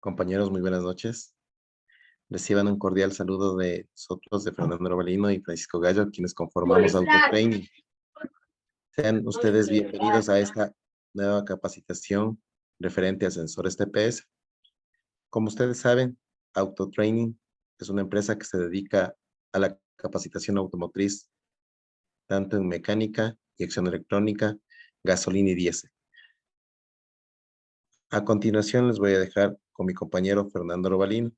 Compañeros, muy buenas noches. Reciban un cordial saludo de nosotros, de Fernando Robalino y Francisco Gallo, quienes conformamos Autotraining. Sean ustedes bienvenidos a esta nueva capacitación referente a sensores TPS. Como ustedes saben, Autotraining es una empresa que se dedica a la capacitación automotriz, tanto en mecánica, inyección electrónica, gasolina y diésel. A continuación les voy a dejar con mi compañero Fernando Robalino.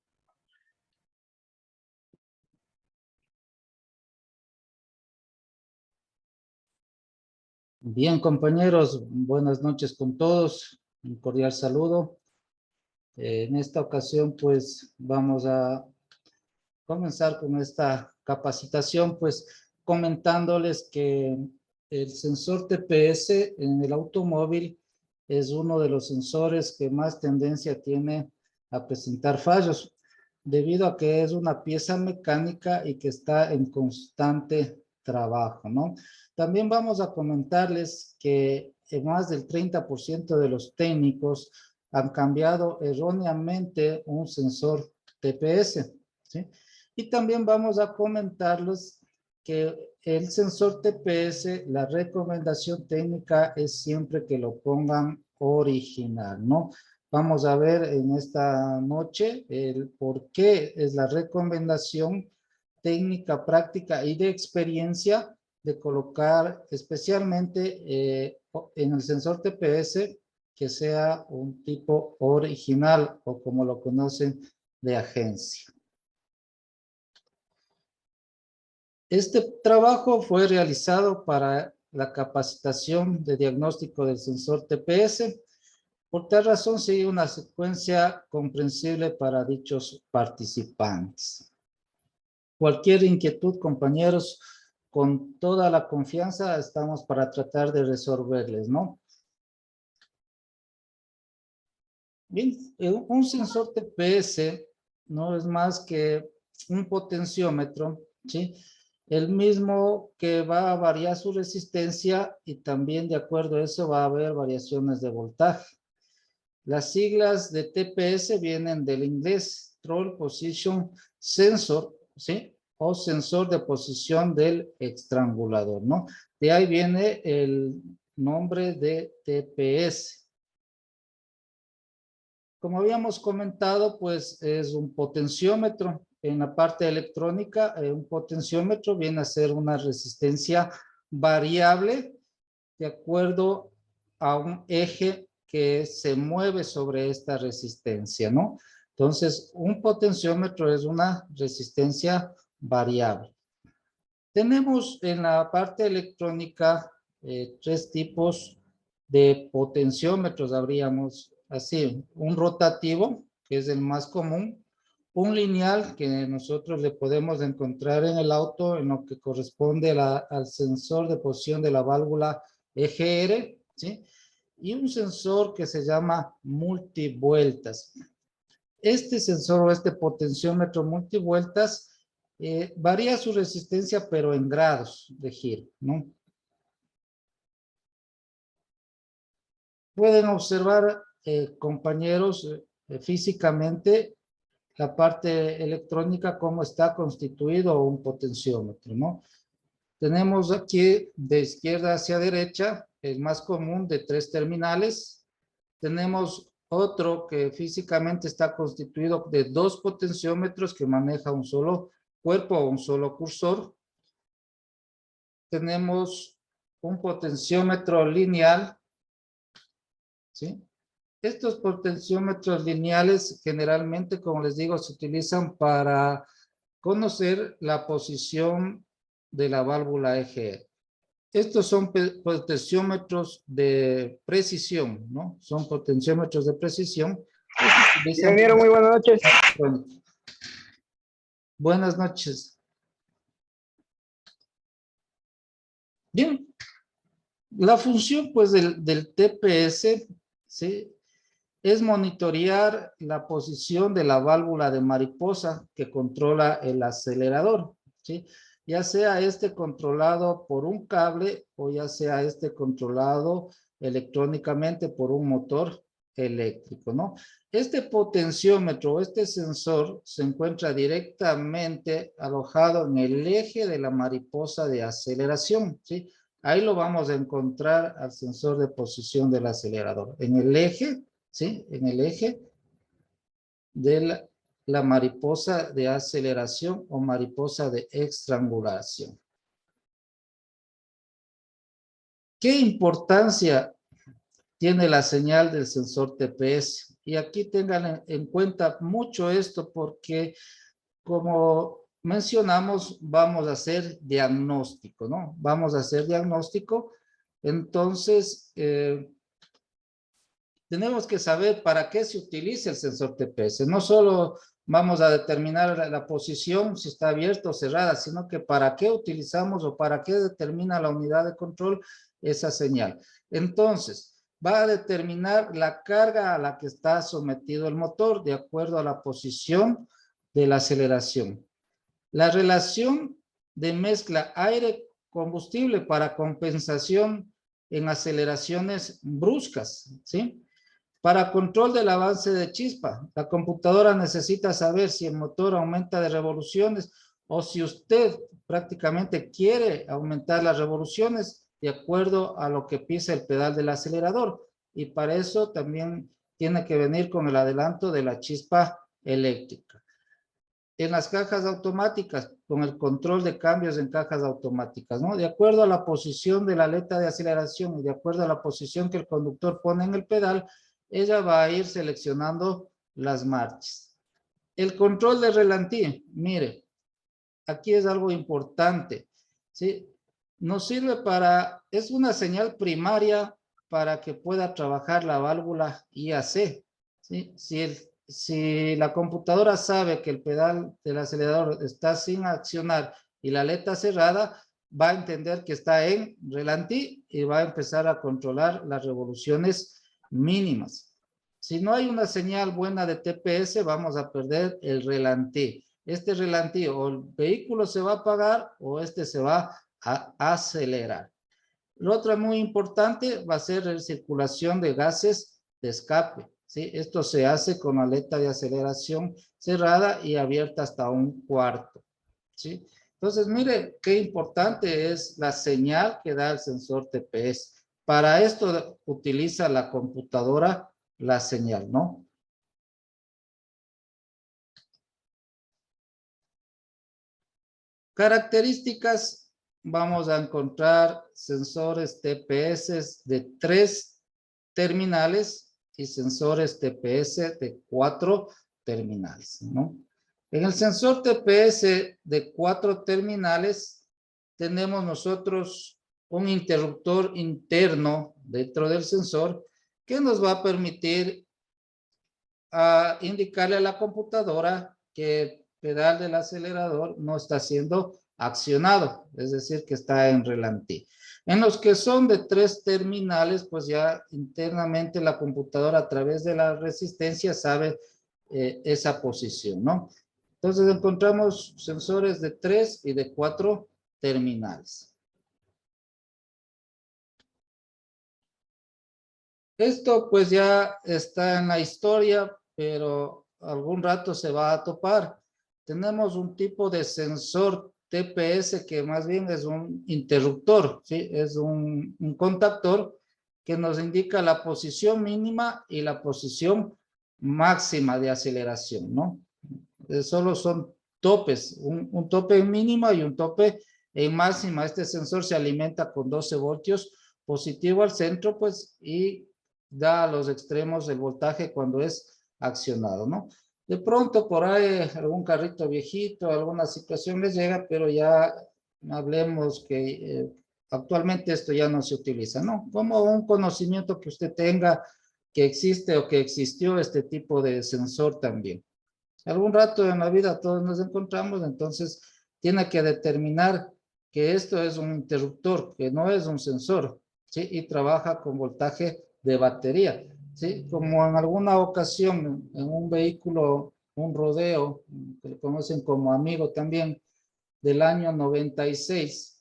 Bien, compañeros, buenas noches con todos. Un cordial saludo. En esta ocasión, pues, vamos a comenzar con esta capacitación, pues, comentándoles que el sensor TPS en el automóvil es uno de los sensores que más tendencia tiene a presentar fallos, debido a que es una pieza mecánica y que está en constante trabajo, ¿no? También vamos a comentarles que más del 30% de los técnicos han cambiado erróneamente un sensor TPS, ¿sí? Y también vamos a comentarles que el sensor TPS, la recomendación técnica es siempre que lo pongan original, ¿no? Vamos a ver en esta noche el por qué es la recomendación técnica, práctica y de experiencia de colocar especialmente en el sensor TPS que sea un tipo original o como lo conocen de agencia. Este trabajo fue realizado para la capacitación de diagnóstico del sensor TPS. Por tal razón sigue una secuencia comprensible para dichos participantes. Cualquier inquietud, compañeros, con toda la confianza estamos para tratar de resolverles, ¿no? Bien, un sensor TPS no es más que un potenciómetro, ¿sí? El mismo que va a variar su resistencia y también de acuerdo a eso va a haber variaciones de voltaje. Las siglas de TPS vienen del inglés, Troll Position Sensor, ¿sí? O sensor de posición del estrangulador, ¿no? De ahí viene el nombre de TPS. Como habíamos comentado, pues es un potenciómetro. En la parte electrónica, un potenciómetro viene a ser una resistencia variable de acuerdo a un eje que se mueve sobre esta resistencia, ¿no? Entonces, un potenciómetro es una resistencia variable. Tenemos en la parte electrónica tres tipos de potenciómetros, habríamos así, un rotativo, que es el más común, un lineal que nosotros le podemos encontrar en el auto en lo que corresponde al sensor de posición de la válvula EGR, ¿sí? Y un sensor que se llama multivueltas. Este sensor o este potenciómetro multivueltas varía su resistencia, pero en grados de giro, ¿no? Pueden observar, compañeros, físicamente la parte electrónica, cómo está constituido un potenciómetro, ¿no? Tenemos aquí de izquierda hacia derecha el más común de 3 terminales. Tenemos otro que físicamente está constituido de 2 potenciómetros que maneja un solo cuerpo o un solo cursor. Tenemos un potenciómetro lineal, ¿sí? Estos potenciómetros lineales generalmente, como les digo, se utilizan para conocer la posición de la válvula EGR. Estos son potenciómetros de precisión, ¿no? Son potenciómetros de precisión que se utilizan. Ingeniero, muy buenas noches. Bueno, buenas noches. Bien, la función pues del TPS, ¿sí?, es monitorear la posición de la válvula de mariposa que controla el acelerador, ¿sí? Ya sea este controlado por un cable o ya sea este controlado electrónicamente por un motor eléctrico, ¿no? Este potenciómetro, este sensor se encuentra directamente alojado en el eje de la mariposa de aceleración, ¿sí? Ahí lo vamos a encontrar al sensor de posición del acelerador, en el eje, ¿sí? En el eje de la mariposa de aceleración o mariposa de estrangulación. ¿Qué importancia tiene la señal del sensor TPS? Y aquí tengan en cuenta mucho esto porque, como mencionamos, vamos a hacer diagnóstico, ¿no? Vamos a hacer diagnóstico. Entonces, tenemos que saber para qué se utiliza el sensor TPS. No solo vamos a determinar la posición, si está abierta o cerrada, sino que para qué utilizamos o para qué determina la unidad de control esa señal. Entonces, va a determinar la carga a la que está sometido el motor de acuerdo a la posición de la aceleración. La relación de mezcla aire-combustible para compensación en aceleraciones bruscas, ¿sí? Para control del avance de chispa, la computadora necesita saber si el motor aumenta de revoluciones o si usted prácticamente quiere aumentar las revoluciones de acuerdo a lo que pisa el pedal del acelerador. Y para eso también tiene que venir con el adelanto de la chispa eléctrica. En las cajas automáticas, con el control de cambios en cajas automáticas, ¿no? De acuerdo a la posición de la aleta de aceleración y de acuerdo a la posición que el conductor pone en el pedal, ella va a ir seleccionando las marchas. El control de relantí, mire, aquí es algo importante, ¿sí? Nos sirve para, es una señal primaria para que pueda trabajar la válvula IAC, ¿sí? Si la computadora sabe que el pedal del acelerador está sin accionar y la aleta cerrada, va a entender que está en relantí y va a empezar a controlar las revoluciones mínimas. Si no hay una señal buena de TPS, vamos a perder el relantí. Este relantí o el vehículo se va a apagar o este se va a acelerar. Lo otro muy importante va a ser la circulación de gases de escape, ¿sí? Esto se hace con la aleta de aceleración cerrada y abierta hasta 1/4, ¿sí? Entonces, mire qué importante es la señal que da el sensor TPS. Para esto utiliza la computadora la señal, ¿no? Características, vamos a encontrar sensores TPS de 3 terminales y sensores TPS de 4 terminales, ¿no? En el sensor TPS de 4 terminales tenemos nosotros un interruptor interno dentro del sensor que nos va a permitir indicarle a la computadora que el pedal del acelerador no está siendo accionado, es decir, que está en relantí. En los que son de 3 terminales, pues ya internamente la computadora a través de la resistencia sabe esa posición, ¿no? Entonces encontramos sensores de 3 y de 4 terminales. Esto pues ya está en la historia, pero algún rato se va a topar. Tenemos un tipo de sensor TPS que más bien es un interruptor, ¿sí? Es un contactor que nos indica la posición mínima y la posición máxima de aceleración, ¿no? Solo son topes, un tope en mínima y un tope en máxima. Este sensor se alimenta con 12 voltios positivo al centro, pues, y da a los extremos el voltaje cuando es accionado, ¿no? De pronto por ahí algún carrito viejito, alguna situación les llega, pero ya hablemos que actualmente esto ya no se utiliza, ¿no? Como un conocimiento que usted tenga que existe o que existió este tipo de sensor también. Algún rato en la vida todos nos encontramos, entonces tiene que determinar que esto es un interruptor, que no es un sensor, ¿sí? Y trabaja con voltaje de batería, ¿sí? Como en alguna ocasión en un vehículo, un rodeo, que lo conocen como Amigo también, del año 96,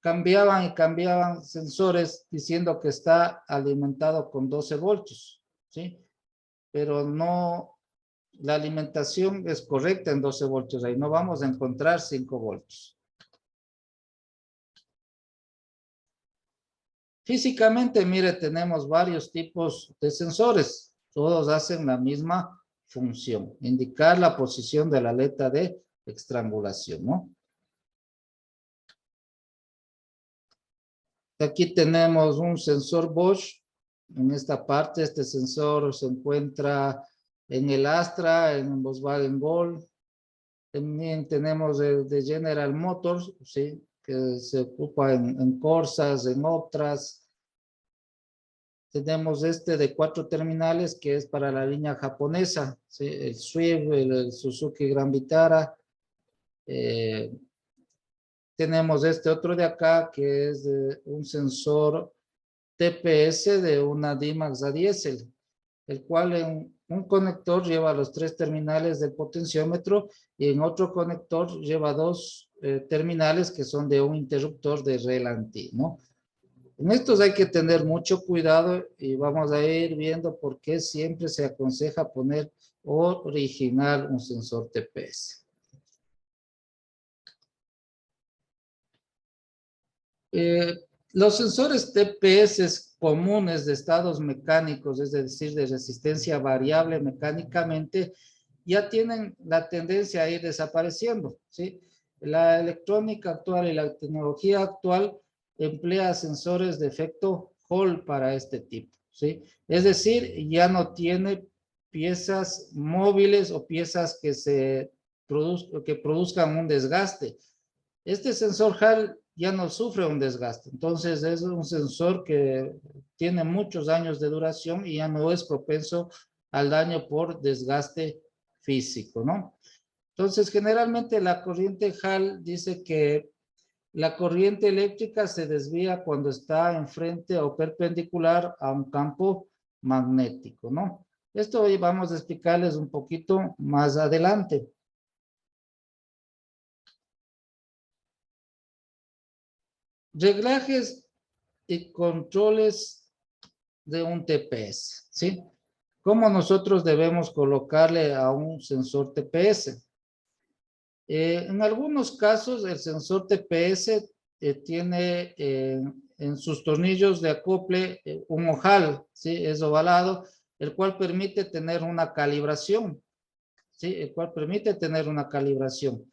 cambiaban y cambiaban sensores diciendo que está alimentado con 12 voltios, ¿sí? Pero no, la alimentación es correcta en 12 voltios, ahí no vamos a encontrar 5 voltios. Físicamente, mire, tenemos varios tipos de sensores, todos hacen la misma función, indicar la posición de la aleta de estrangulación, ¿no? Aquí tenemos un sensor Bosch. En esta parte, este sensor se encuentra en el Astra, en el Volkswagen Gol. También tenemos el de General Motors, ¿sí? Que se ocupa en Corsas, en otras. Tenemos este de 4 terminales que es para la línea japonesa, ¿sí? El Swift, el Suzuki Gran Vitara. Tenemos este otro de acá que es un sensor TPS de una D-Max a diésel, el cual en un conector lleva los 3 terminales del potenciómetro y en otro conector lleva 2 terminales que son de un interruptor de relantí, ¿no? En estos hay que tener mucho cuidado y vamos a ir viendo por qué siempre se aconseja poner original un sensor TPS. Los sensores TPS comunes de estados mecánicos, es decir, de resistencia variable mecánicamente, ya tienen la tendencia a ir desapareciendo, ¿sí? La electrónica actual y la tecnología actual emplea sensores de efecto Hall para este tipo, ¿sí? Es decir, ya no tiene piezas móviles o piezas que produzcan un desgaste. Este sensor Hall ya no sufre un desgaste, entonces es un sensor que tiene muchos años de duración y ya no es propenso al daño por desgaste físico, ¿no? Entonces, generalmente la corriente Hall dice que la corriente eléctrica se desvía cuando está enfrente o perpendicular a un campo magnético, ¿no? Esto hoy vamos a explicarles un poquito más adelante. Reglajes y controles de un TPS, ¿sí? ¿Cómo nosotros debemos colocarle a un sensor TPS? En algunos casos, el sensor TPS tiene en sus tornillos de acople un ojal, ¿sí? Es ovalado, el cual permite tener una calibración, ¿sí? El cual permite tener una calibración.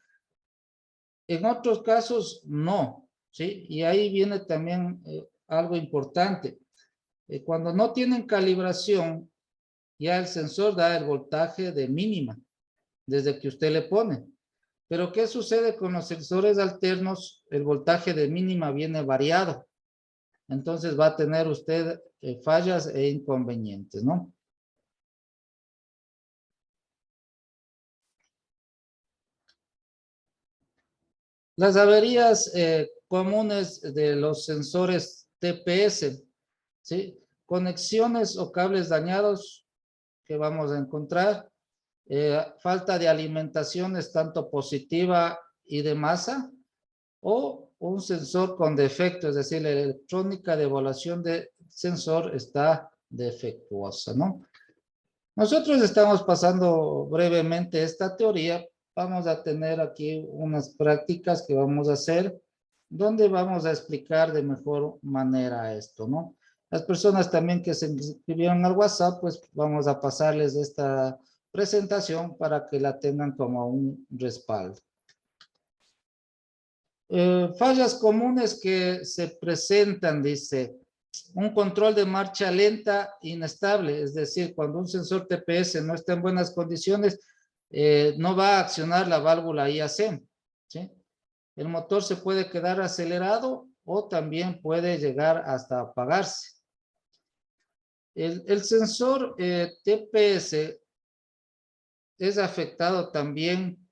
En otros casos, no, ¿sí? Y ahí viene también algo importante. Cuando no tienen calibración, ya el sensor da el voltaje de mínima, desde que usted le pone. Pero ¿qué sucede con los sensores alternos? El voltaje de mínima viene variado. Entonces va a tener usted fallas e inconvenientes, ¿no? Las averías comunes de los sensores TPS, ¿sí? Conexiones o cables dañados que vamos a encontrar. Falta de alimentaciones tanto positiva y de masa, o un sensor con defecto, es decir, la electrónica de evaluación de sensor está defectuosa, ¿no? Nosotros estamos pasando brevemente esta teoría. Vamos a tener aquí unas prácticas que vamos a hacer. donde vamos a explicar de mejor manera esto, ¿no? Las personas también que se inscribieron al WhatsApp, pues vamos a pasarles esta presentación para que la tengan como un respaldo. Fallas comunes que se presentan, dice, un control de marcha lenta inestable, es decir, cuando un sensor TPS no está en buenas condiciones, no va a accionar la válvula IAC, ¿sí? El motor se puede quedar acelerado o también puede llegar hasta apagarse. El sensor TPS es afectado también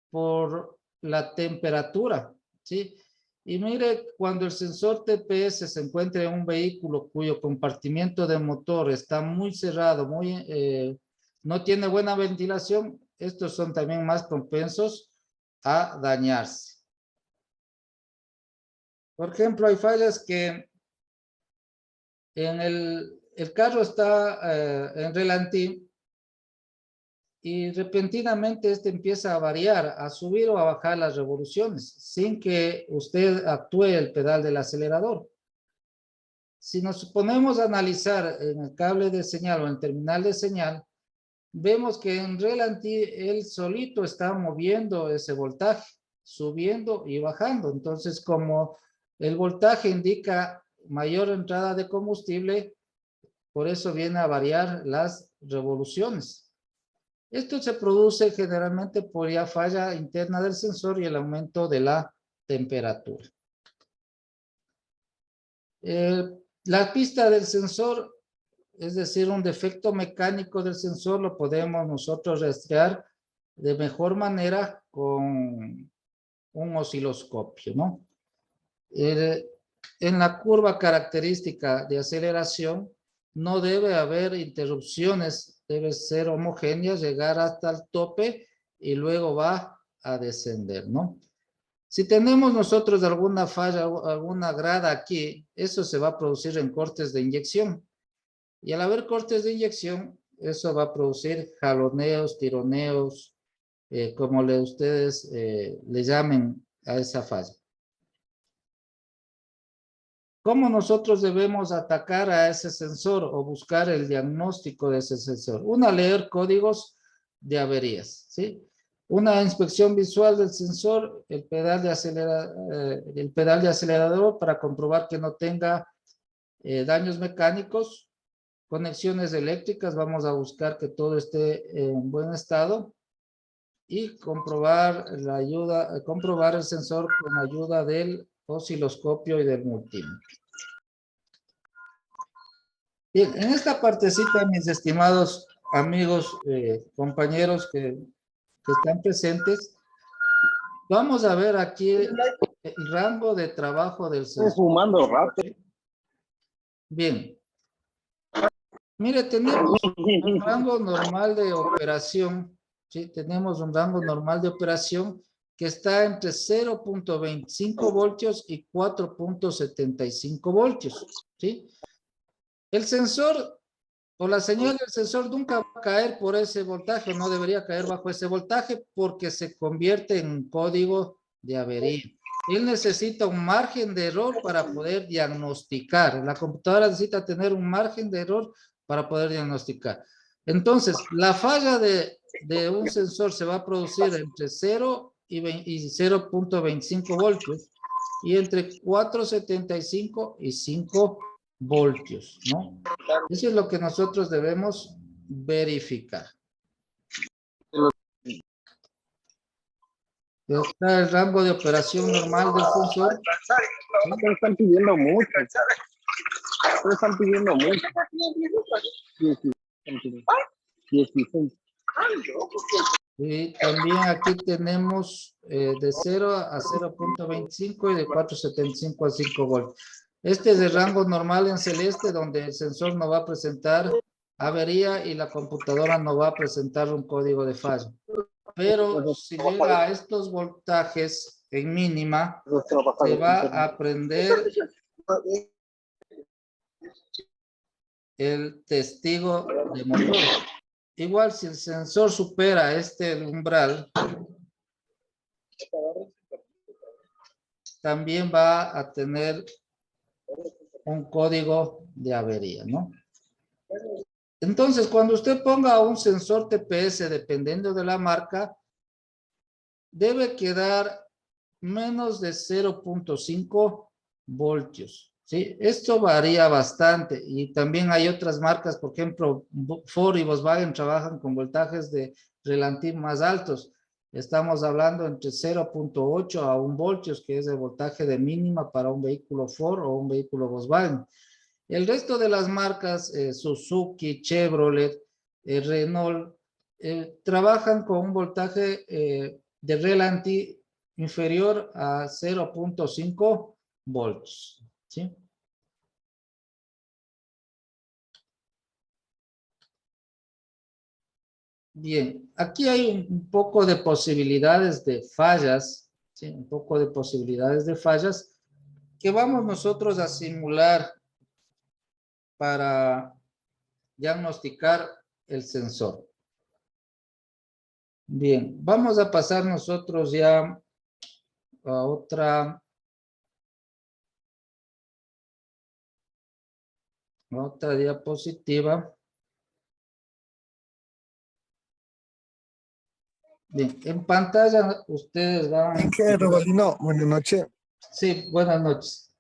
por la temperatura, ¿sí? Y mire, cuando el sensor TPS se encuentra en un vehículo cuyo compartimiento de motor está muy cerrado, no tiene buena ventilación, estos son también más propensos a dañarse. Por ejemplo, hay fallas que en el carro está en relantí y repentinamente este empieza a variar, a subir o a bajar las revoluciones, sin que usted actúe el pedal del acelerador. Si nos ponemos a analizar en el cable de señal o en el terminal de señal, vemos que en relantí él solito está moviendo ese voltaje, subiendo y bajando. Entonces, como el voltaje indica mayor entrada de combustible, por eso viene a variar las revoluciones. Esto se produce generalmente por la falla interna del sensor y el aumento de la temperatura. La pista del sensor, es decir, un defecto mecánico del sensor, lo podemos nosotros rastrear de mejor manera con un osciloscopio, ¿no? En la curva característica de aceleración no debe haber interrupciones, debe ser homogénea, llegar hasta el tope y luego va a descender, ¿no? Si tenemos nosotros alguna falla, alguna grada aquí, eso se va a producir en cortes de inyección. Y al haber cortes de inyección, eso va a producir jaloneos, tironeos, como ustedes le llamen a esa falla. ¿Cómo nosotros debemos atacar a ese sensor o buscar el diagnóstico de ese sensor? Una, leer códigos de averías, ¿sí? Una inspección visual del sensor, el pedal de acelerador para comprobar que no tenga daños mecánicos, conexiones eléctricas, vamos a buscar que todo esté en buen estado y comprobar comprobar el sensor con ayuda del osciloscopio y del multímetro. Bien, en esta partecita, mis estimados amigos, compañeros que están presentes, vamos a ver aquí el rango de trabajo del sensor. Estoy fumando rápido. Bien. Mire, tenemos un rango normal de operación, ¿sí? Tenemos un rango normal de operación que está entre 0.25 voltios y 4.75 voltios, ¿sí? El sensor o la señal del sensor nunca va a caer por ese voltaje, no debería caer bajo ese voltaje porque se convierte en un código de avería. Él necesita un margen de error para poder diagnosticar. La computadora necesita tener un margen de error para poder diagnosticar. Entonces, la falla de un sensor se va a producir entre 0 y 0.25 voltios y entre 4.75 y 5 voltios, ¿no? Eso es lo que nosotros debemos verificar. Está el rango de operación normal del sensor. ¿Sí? Están pidiendo mucho. Están pidiendo mucho. 16. Y también aquí tenemos de 0 a 0.25 y de 4.75 a 5 voltios. Este es el rango normal en celeste, donde el sensor no va a presentar avería y la computadora no va a presentar un código de falla. Pero si llega a estos voltajes en mínima, se va a prender el testigo de motor. Igual si el sensor supera este umbral, también va a tener un código de avería, ¿no? Entonces, cuando usted ponga un sensor TPS, dependiendo de la marca, debe quedar menos de 0.5 voltios, ¿sí? Esto varía bastante y también hay otras marcas, por ejemplo, Ford y Volkswagen trabajan con voltajes de relantí más altos. Estamos hablando entre 0.8 a 1 voltios, que es el voltaje de mínima para un vehículo Ford o un vehículo Volkswagen. El resto de las marcas, Suzuki, Chevrolet, Renault, trabajan con un voltaje de relantí inferior a 0.5 volts, ¿sí? Bien, aquí hay un poco de posibilidades de fallas, ¿sí? Un poco de posibilidades de fallas que vamos nosotros a simular para diagnosticar el sensor. Bien, vamos a pasar nosotros ya a otra diapositiva. Bien, en pantalla ustedes van... Ingeniero Balino, buenas noches. Sí, buenas noches.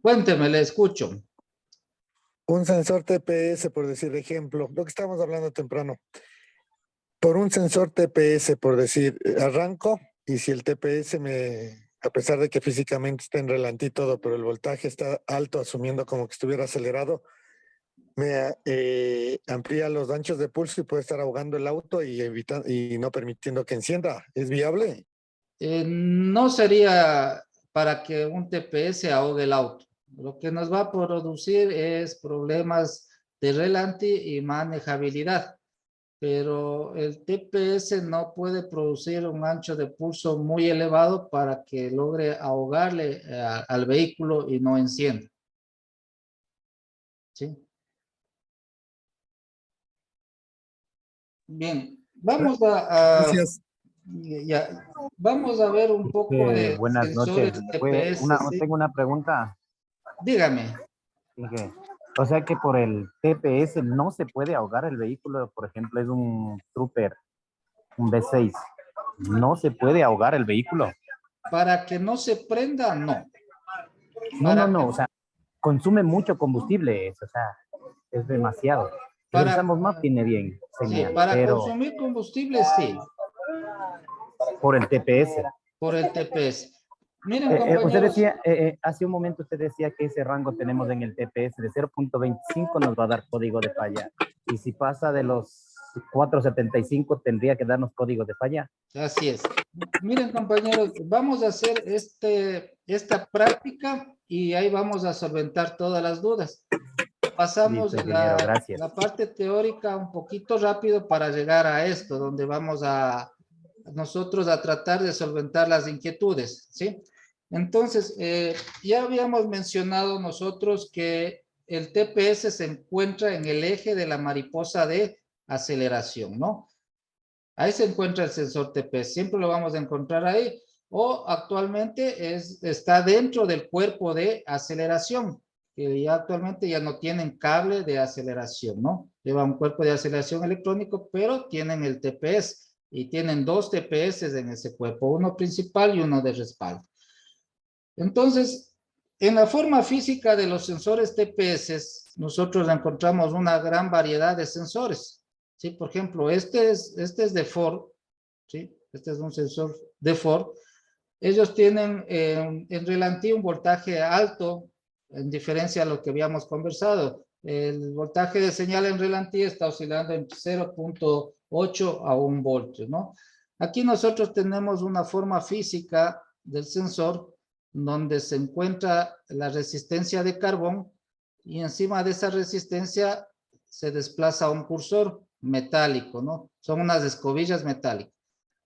Cuénteme, le escucho. Un sensor TPS, por decir ejemplo, lo que estábamos hablando temprano. Por un sensor TPS, por decir, arranco y si el TPS a pesar de que físicamente está en relantí todo, pero el voltaje está alto, asumiendo como que estuviera acelerado, me amplía los anchos de pulso y puede estar ahogando el auto y no permitiendo que encienda. ¿Es viable? No sería para que un TPS ahogue el auto. Lo que nos va a producir es problemas de relantí y manejabilidad. Pero el TPS no puede producir un ancho de pulso muy elevado para que logre ahogarle al vehículo y no encienda. ¿Sí? Bien, vamos Gracias. vamos a ver un poco de Buenas sensores noches. TPS. ¿Sí? Tengo una pregunta. Dígame. Dije, o sea que por el TPS no se puede ahogar el vehículo, por ejemplo, es un Trooper, un V6. No se puede ahogar el vehículo. Para que no se prenda, no. No, o sea, consume mucho combustible, o sea, es demasiado. Si Para, revisamos más, tiene bien sí, señal, para pero consumir combustible, sí, por el TPS. por el TPS. Miren, compañeros. Usted decía, hace un momento usted decía que ese rango tenemos en el TPS de 0.25 nos va a dar código de falla. Y si pasa de los 4.75 tendría que darnos código de falla. Así es. Miren, compañeros, vamos a hacer esta práctica y ahí vamos a solventar todas las dudas. Pasamos Listo, de ingeniero, gracias. la parte teórica un poquito rápido para llegar a esto, donde vamos nosotros a tratar de solventar las inquietudes, ¿sí? Entonces, ya habíamos mencionado nosotros que el TPS se encuentra en el eje de la mariposa de aceleración, ¿no? Ahí se encuentra el sensor TPS, siempre lo vamos a encontrar ahí, o actualmente está dentro del cuerpo de aceleración, que ya actualmente ya no tienen cable de aceleración, ¿no? Lleva un cuerpo de aceleración electrónico, pero tienen el TPS y tienen dos TPS en ese cuerpo, uno principal y uno de respaldo. Entonces, en la forma física de los sensores TPS, nosotros encontramos una gran variedad de sensores. ¿Sí? Por ejemplo, este es de Ford, ¿sí? Este es un sensor de Ford. Ellos tienen en relantí un voltaje alto, en diferencia a lo que habíamos conversado. El voltaje de señal en relantí está oscilando entre 0.8 a 1 voltio, ¿no? Aquí nosotros tenemos una forma física del sensor donde se encuentra la resistencia de carbón y encima de esa resistencia se desplaza un cursor metálico, ¿no? Son unas escobillas metálicas.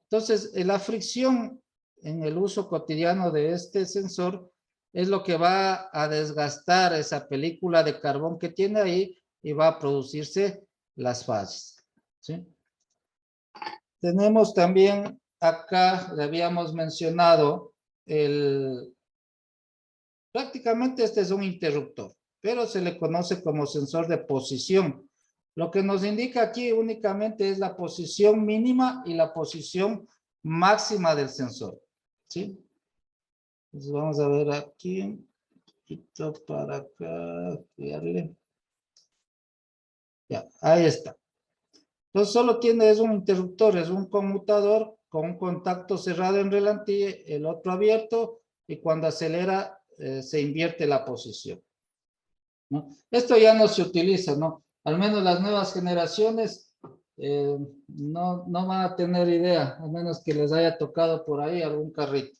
Entonces, la fricción en el uso cotidiano de este sensor es lo que va a desgastar esa película de carbón que tiene ahí y va a producirse las fallas, ¿sí? Tenemos también acá le habíamos mencionado prácticamente este es un interruptor, pero se le conoce como sensor de posición. Lo que nos indica aquí únicamente es la posición mínima y la posición máxima del sensor, ¿sí? Entonces vamos a ver aquí, un poquito para acá, crearle. Ya, ahí está. Entonces solo tiene, es un interruptor, es un conmutador con un contacto cerrado en relantí, el otro abierto, y cuando acelera se invierte la posición, ¿no? Esto ya no se utiliza, ¿no? Al menos las nuevas generaciones no van a tener idea, a menos que les haya tocado por ahí algún carrito.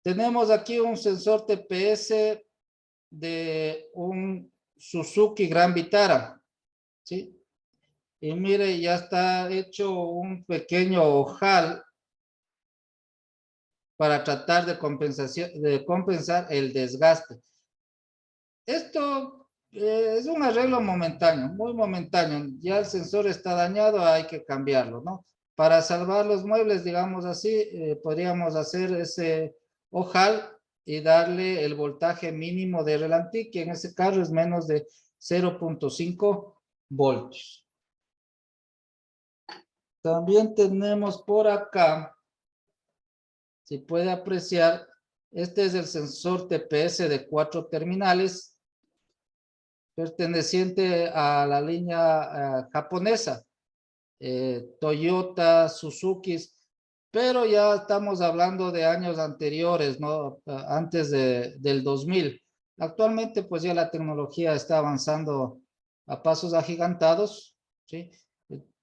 Tenemos aquí un sensor TPS de un Suzuki Gran Vitara, ¿sí? Y mire, ya está hecho un pequeño ojal para tratar de compensar el desgaste. Esto es un arreglo momentáneo, muy momentáneo. Ya el sensor está dañado, hay que cambiarlo, ¿no? Para salvar los muebles, digamos así, podríamos hacer ese ojal y darle el voltaje mínimo de relantí, que en ese carro es menos de 0.5 voltios. También tenemos por acá, si puede apreciar, este es el sensor TPS de 4 terminales, perteneciente a la línea japonesa, Toyota, Suzuki, pero ya estamos hablando de años anteriores, ¿no? Antes del 2000. Actualmente, pues ya la tecnología está avanzando a pasos agigantados, ¿sí?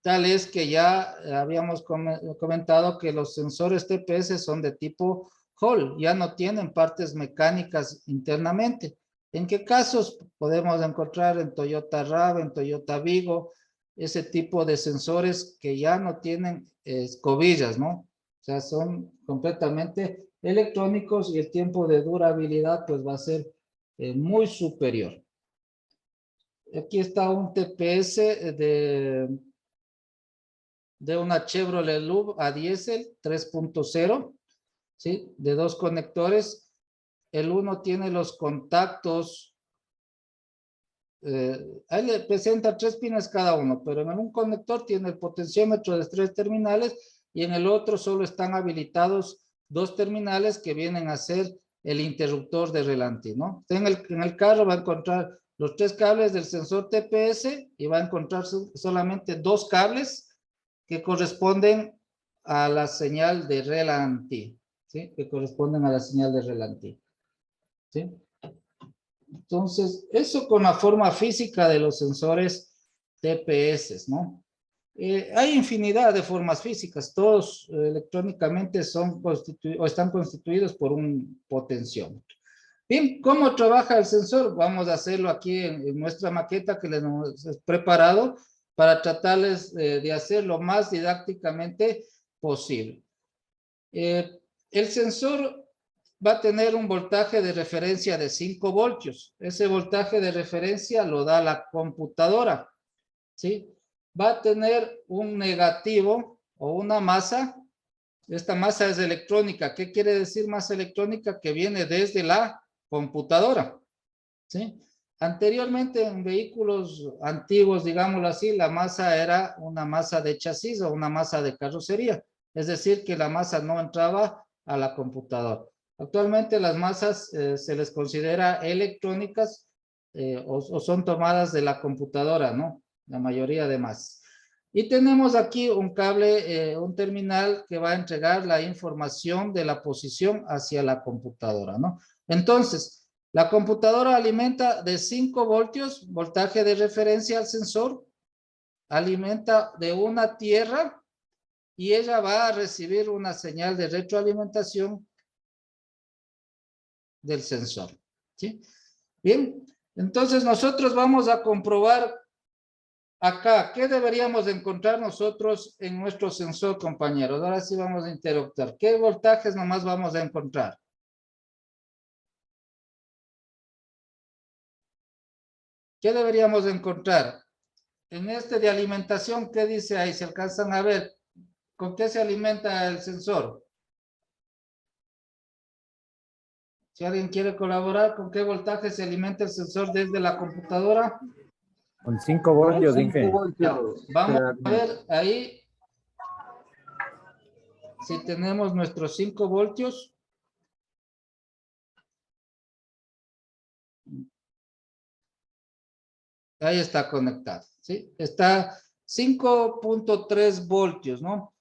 Tal es que ya habíamos comentado que los sensores TPS son de tipo Hall, ya no tienen partes mecánicas internamente. ¿En qué casos podemos encontrar en Toyota RAV, en Toyota Vigo, ese tipo de sensores que ya no tienen escobillas, ¿no? O sea, son completamente electrónicos y el tiempo de durabilidad pues va a ser muy superior. Aquí está un TPS de una Chevrolet Loop a diésel 3.0, ¿sí? De 2 conectores. El uno tiene los contactos, ahí le presenta 3 pines cada uno, pero en un conector tiene el potenciómetro de 3 terminales y en el otro solo están habilitados 2 terminales que vienen a ser el interruptor de relantí, ¿no? En el carro va a encontrar los 3 cables del sensor TPS y va a encontrar solamente 2 cables que corresponden a la señal de relantí, ¿sí? Que corresponden a la señal de relantí, ¿sí? Entonces, eso con la forma física de los sensores TPS, ¿no? Hay infinidad de formas físicas, todos electrónicamente son o están constituidos por un potenciómetro. Bien, ¿cómo trabaja el sensor? Vamos a hacerlo aquí en nuestra maqueta que les hemos preparado para tratarles de hacer lo más didácticamente posible. El sensor va a tener un voltaje de referencia de 5 voltios. Ese voltaje de referencia lo da la computadora, ¿sí? Va a tener un negativo o una masa. Esta masa es electrónica. ¿Qué quiere decir masa electrónica? Que viene desde la computadora, ¿sí? Anteriormente en vehículos antiguos, digámoslo así, la masa era una masa de chasis o una masa de carrocería. Es decir, que la masa no entraba a la computadora. Actualmente las masas se les considera electrónicas o son tomadas de la computadora, ¿no? La mayoría de masas. Y tenemos aquí un cable, un terminal que va a entregar la información de la posición hacia la computadora, ¿no? Entonces, la computadora alimenta de 5 voltios, voltaje de referencia al sensor, alimenta de una tierra y ella va a recibir una señal de retroalimentación del sensor, ¿sí? Bien, entonces nosotros vamos a comprobar acá, ¿qué deberíamos encontrar nosotros en nuestro sensor, compañeros? Ahora sí vamos a interactuar. ¿Qué voltajes nomás vamos a encontrar? ¿Qué deberíamos encontrar? En este de alimentación, ¿qué dice ahí? ¿Se alcanzan a ver? ¿Con qué se alimenta el sensor? Si alguien quiere colaborar, ¿con qué voltaje se alimenta el sensor desde la computadora? Con 5 voltios, dije. Ya, vamos a ver ahí si tenemos nuestros 5 voltios. Ahí está conectado, ¿sí? Está 5.3 voltios, ¿no?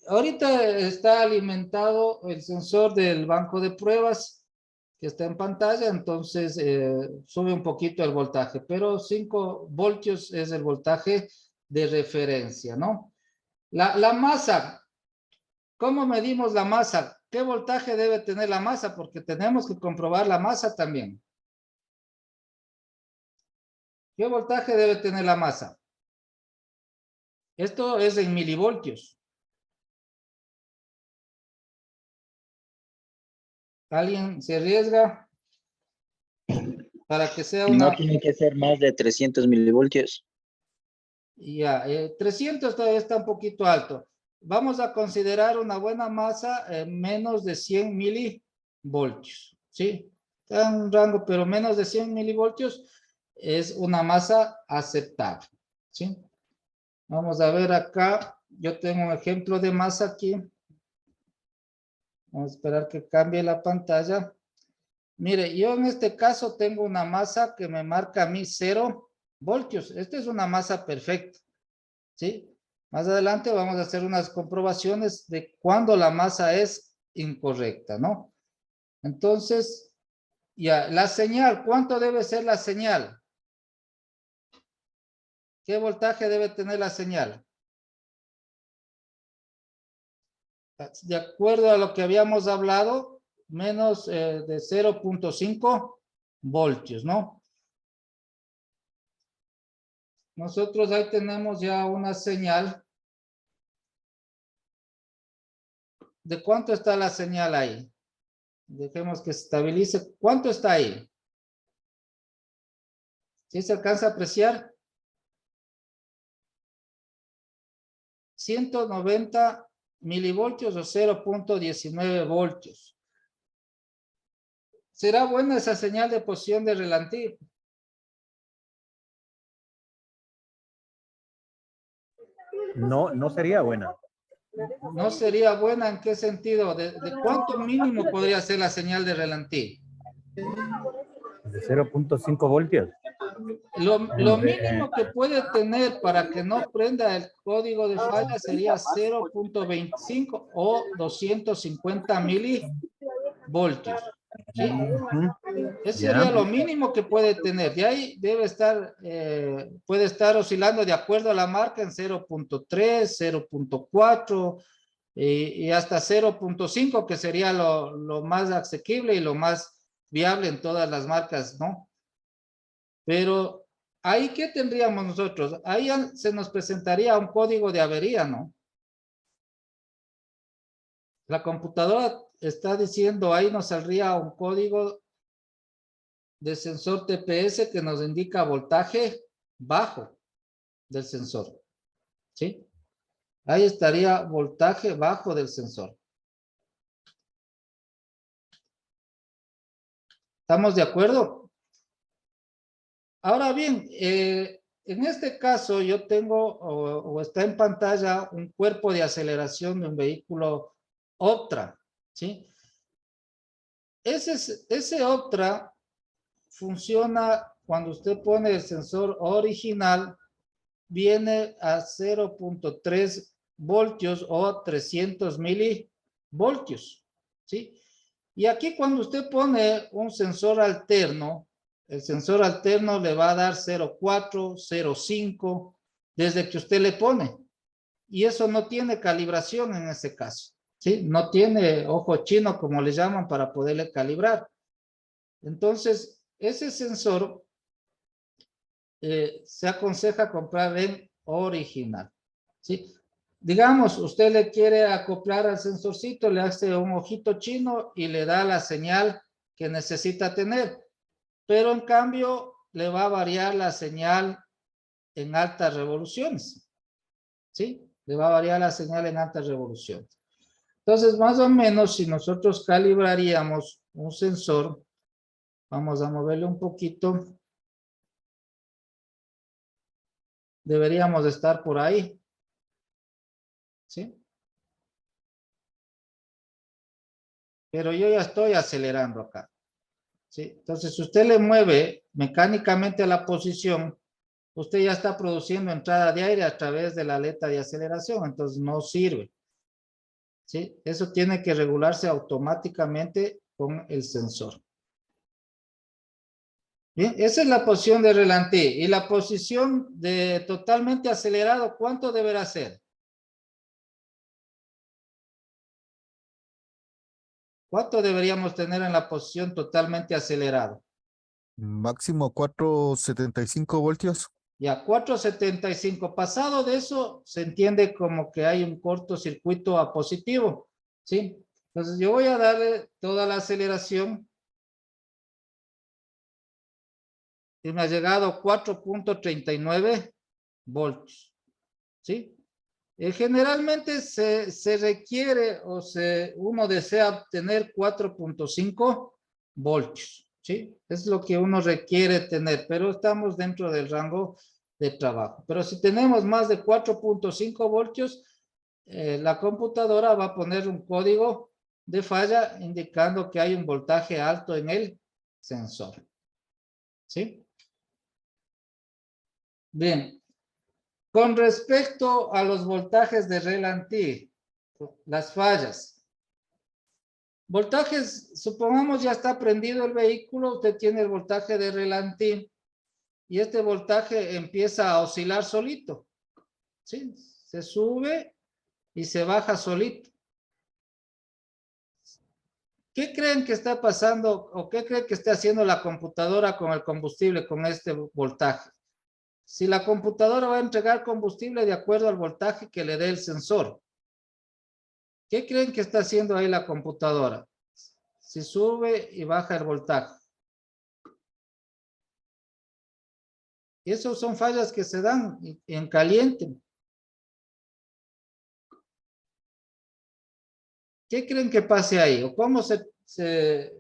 Ahorita está alimentado el sensor del banco de pruebas que está en pantalla, entonces sube un poquito el voltaje, pero 5 voltios es el voltaje de referencia, ¿no? La masa, ¿cómo medimos la masa? ¿Qué voltaje debe tener la masa? Porque tenemos que comprobar la masa también. ¿Qué voltaje debe tener la masa? Esto es en milivoltios. ¿Alguien se arriesga para que sea No una... tiene que ser más de 300 milivoltios. Ya, 300 todavía está un poquito alto. Vamos a considerar una buena masa menos de 100 milivoltios, ¿sí? Está en un rango, pero menos de 100 milivoltios es una masa aceptable, ¿sí? Vamos a ver acá. Yo tengo un ejemplo de masa aquí. Vamos a esperar que cambie la pantalla. Mire, yo en este caso tengo una masa que me marca a mí 0 voltios. Esta es una masa perfecta, ¿sí? Más adelante vamos a hacer unas comprobaciones de cuando la masa es incorrecta, ¿no? Entonces, ya, la señal, ¿cuánto debe ser la señal? ¿Qué voltaje debe tener la señal? De acuerdo a lo que habíamos hablado, menos de 0.5 voltios, ¿no? Nosotros ahí tenemos ya una señal. ¿De cuánto está la señal ahí? Dejemos que se estabilice. ¿Cuánto está ahí? ¿Sí se alcanza a apreciar? 190 milivoltios o 0.19 voltios. ¿Será buena esa señal de posición de Relantir? No, no sería buena. ¿No sería buena en qué sentido? ¿De cuánto mínimo podría ser la señal de Relantir? De 0.5 voltios. Lo mínimo que puede tener para que no prenda el código de falla sería 0.25 o 250 milivoltios. ¿Sí? Ese sería lo mínimo que puede tener. De ahí debe estar, puede estar oscilando de acuerdo a la marca en 0.3, 0.4 y hasta 0.5, que sería lo más asequible y lo más viable en todas las marcas, ¿no? Pero ahí, ¿qué tendríamos nosotros? Ahí se nos presentaría un código de avería, ¿no? La computadora está diciendo, ahí nos saldría un código de sensor TPS que nos indica voltaje bajo del sensor, ¿sí? Ahí estaría voltaje bajo del sensor. ¿Estamos de acuerdo? Ahora bien, en este caso yo tengo o está en pantalla un cuerpo de aceleración de un vehículo Optra, ¿sí? Ese Optra funciona cuando usted pone el sensor original, viene a 0.3 voltios o 300 milivoltios, ¿sí? Y aquí cuando usted pone un sensor alterno, el sensor alterno le va a dar 0.4, 0.5, desde que usted le pone. Y eso no tiene calibración en ese caso, ¿sí? No tiene ojo chino, como le llaman, para poderle calibrar. Entonces, ese sensor se aconseja comprar en original, ¿sí? Digamos, usted le quiere acoplar al sensorcito, le hace un ojito chino y le da la señal que necesita tener, pero en cambio le va a variar la señal en altas revoluciones, ¿sí? Le va a variar la señal en alta revolución. Entonces, más o menos, si nosotros calibraríamos un sensor, vamos a moverle un poquito. Deberíamos estar por ahí. ¿Sí? Pero yo ya estoy acelerando acá. ¿Sí? Entonces, si usted le mueve mecánicamente a la posición, usted ya está produciendo entrada de aire a través de la aleta de aceleración, entonces no sirve. ¿Sí? Eso tiene que regularse automáticamente con el sensor. Bien, esa es la posición de relantí. Y la posición de totalmente acelerado, ¿cuánto deberá ser? ¿Cuánto deberíamos tener en la posición totalmente acelerado? Máximo 475 voltios. Ya, 475. Pasado de eso, se entiende como que hay un cortocircuito a positivo, ¿sí? Entonces, yo voy a darle toda la aceleración. Y me ha llegado 4.39 voltios, ¿sí? Generalmente se requiere uno desea obtener 4.5 voltios, ¿sí? Es lo que uno requiere tener, pero estamos dentro del rango de trabajo. Pero si tenemos más de 4.5 voltios, la computadora va a poner un código de falla indicando que hay un voltaje alto en el sensor, ¿sí? Bien. Con respecto a los voltajes de relantí, las fallas. Voltajes, supongamos ya está prendido el vehículo, usted tiene el voltaje de relantí y este voltaje empieza a oscilar solito. ¿Sí? Se sube y se baja solito. ¿Qué creen que está pasando o qué creen que está haciendo la computadora con el combustible, con este voltaje? Si la computadora va a entregar combustible de acuerdo al voltaje que le dé el sensor. ¿Qué creen que está haciendo ahí la computadora? Si sube y baja el voltaje. Y esas son fallas que se dan en caliente. ¿Qué creen que pase ahí? ¿O cómo se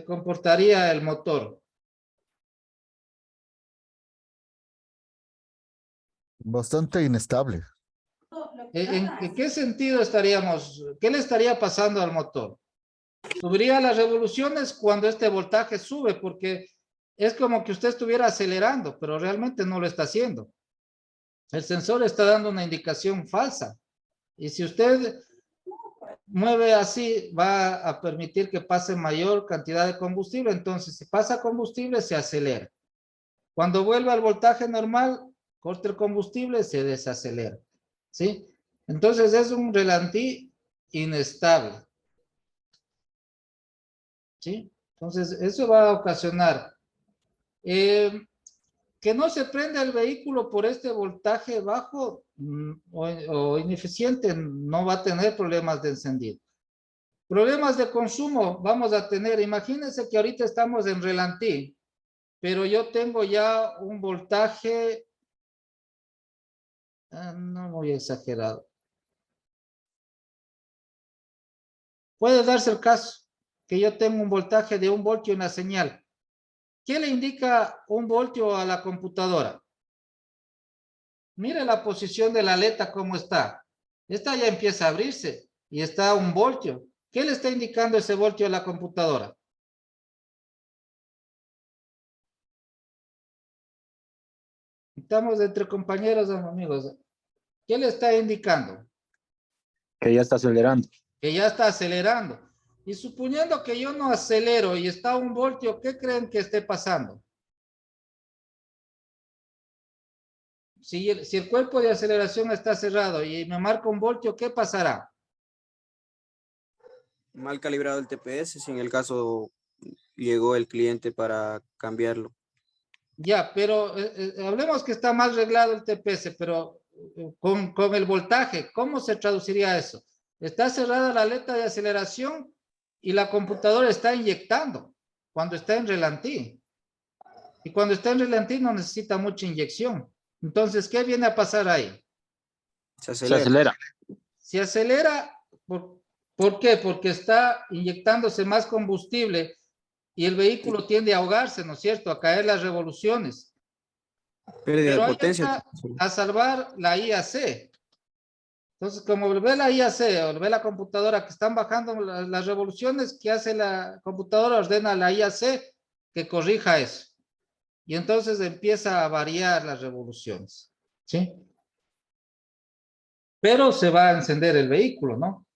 comportaría el motor? Bastante inestable. ¿En qué sentido estaríamos? ¿Qué le estaría pasando al motor? Subiría las revoluciones cuando este voltaje sube, porque es como que usted estuviera acelerando, pero realmente no lo está haciendo. El sensor está dando una indicación falsa. Y si usted mueve así, va a permitir que pase mayor cantidad de combustible. Entonces, si pasa combustible, se acelera. Cuando vuelve al voltaje normal, corta el combustible, se desacelera. ¿Sí? Entonces, es un relantí inestable. ¿Sí? Entonces, eso va a ocasionar que no se prenda el vehículo por este voltaje bajo o ineficiente, no va a tener problemas de encendido. Problemas de consumo vamos a tener. Imagínense que ahorita estamos en relantí, pero yo tengo ya un voltaje, no muy exagerado. Puede darse el caso que yo tengo un voltaje de 1 voltio en la señal. ¿Qué le indica 1 voltio a la computadora? Mire la posición de la aleta cómo está. Esta ya empieza a abrirse y está a 1 voltio. ¿Qué le está indicando ese voltio a la computadora? Estamos entre compañeros, amigos. ¿Qué le está indicando? Que ya está acelerando. Que ya está acelerando. Y suponiendo que yo no acelero y está a 1 voltio, ¿qué creen que esté pasando? Si el cuerpo de aceleración está cerrado y me marca 1 voltio, ¿qué pasará? Mal calibrado el TPS, si en el caso llegó el cliente para cambiarlo. Ya, pero hablemos que está mal reglado el TPS, pero con el voltaje, ¿cómo se traduciría eso? Está cerrada la aleta de aceleración y la computadora está inyectando cuando está en relantí. Y cuando está en relantí no necesita mucha inyección. Entonces, ¿qué viene a pasar ahí? Se Se acelera. acelera. Se acelera, ¿por qué? Porque está inyectándose más combustible y el vehículo tiende a ahogarse, ¿no es cierto? A caer las revoluciones. Pérdida de Pero ahí potencia. está a salvar la IAC. Entonces, como ve la IAC o ve la computadora que están bajando las revoluciones, ¿qué hace la computadora? Ordena a la IAC que corrija eso. Y entonces empieza a variar las revoluciones. ¿Sí? Pero se va a encender el vehículo, ¿no?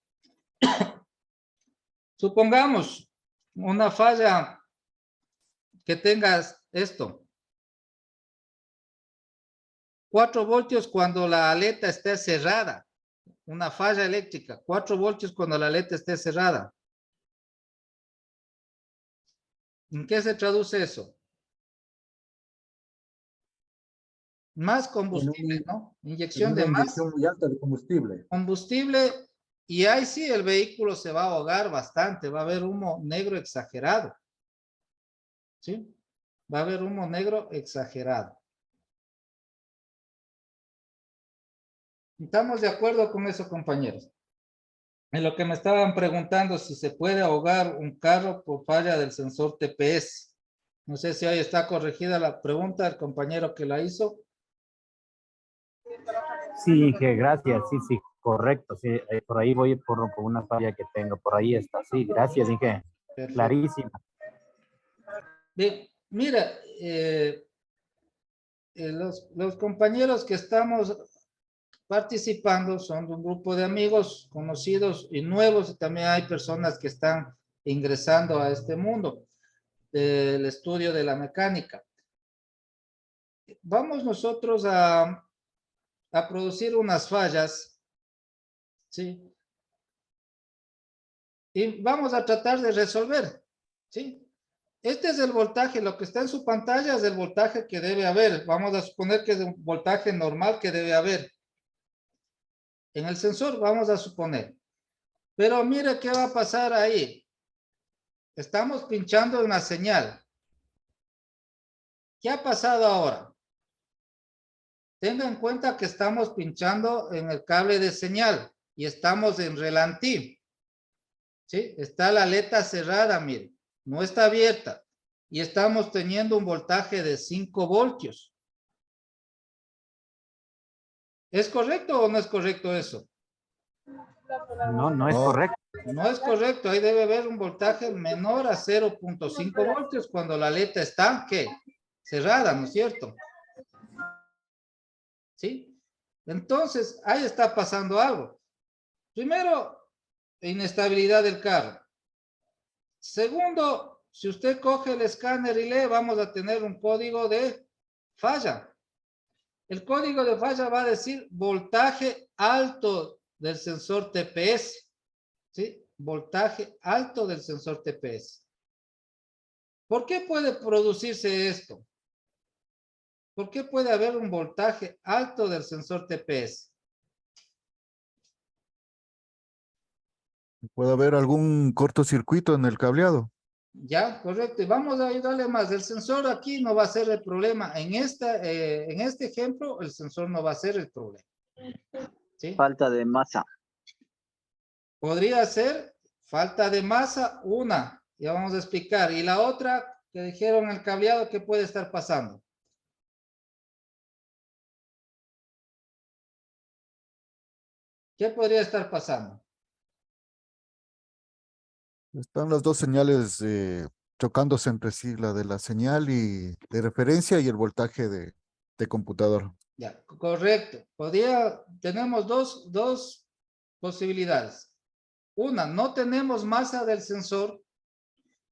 Supongamos una falla que tengas esto. 4 voltios cuando la aleta esté cerrada. Una falla eléctrica. 4 voltios cuando la aleta esté cerrada. ¿En qué se traduce eso? Más combustible, ¿no? Inyección de más muy alta de combustible. combustible y ahí sí el vehículo se va a ahogar bastante, va a haber humo negro exagerado. ¿Sí? Va a haber humo negro exagerado. ¿Estamos de acuerdo con eso, compañeros? En lo que me estaban preguntando si se puede ahogar un carro por falla del sensor TPS. No sé si ahí está corregida la pregunta del compañero que la hizo. Sí, Inge, gracias. Sí, sí, correcto. Sí, por ahí voy por una falla que tengo. Por ahí está. Sí, gracias, Inge. Perfecto. Clarísima. Bien, mira, los compañeros que estamos participando son de un grupo de amigos conocidos y nuevos, y también hay personas que están ingresando a este mundo del estudio de la mecánica. Vamos nosotros a producir unas fallas, ¿sí? Y vamos a tratar de resolver, ¿sí? Este es el voltaje, lo que está en su pantalla es el voltaje que debe haber. Vamos a suponer que es un voltaje normal que debe haber. En el sensor vamos a suponer. Pero mire qué va a pasar ahí. Estamos pinchando una señal. ¿Qué ha pasado ahora? Tenga en cuenta que estamos pinchando en el cable de señal y estamos en relantí. ¿Sí? Está la aleta cerrada, mire. No está abierta. Y estamos teniendo un voltaje de 5 voltios. ¿Es correcto o no es correcto eso? No, no es No. correcto. No es correcto. Ahí debe haber un voltaje menor a 0.5 voltios cuando la aleta está, ¿qué? Cerrada, ¿no es cierto? ¿Sí? Entonces, ahí está pasando algo. Primero, inestabilidad del carro. Segundo, si usted coge el escáner y lee, vamos a tener un código de falla. El código de falla va a decir voltaje alto del sensor TPS. ¿Sí? Voltaje alto del sensor TPS. ¿Por qué puede producirse esto? ¿Por qué puede haber un voltaje alto del sensor TPS? Puede haber algún cortocircuito en el cableado. Ya, correcto. Y vamos a ayudarle más. El sensor aquí no va a ser el problema. En este ejemplo, el sensor no va a ser el problema. ¿Sí? Falta de masa. Podría ser falta de masa, una. Ya vamos a explicar. Y la otra, que dijeron el cableado, ¿qué puede estar pasando? ¿Qué podría estar pasando? Están las dos señales chocándose entre sí, la de la señal y de referencia y el voltaje de computador. Ya, correcto. Tenemos dos posibilidades. Una, no tenemos masa del sensor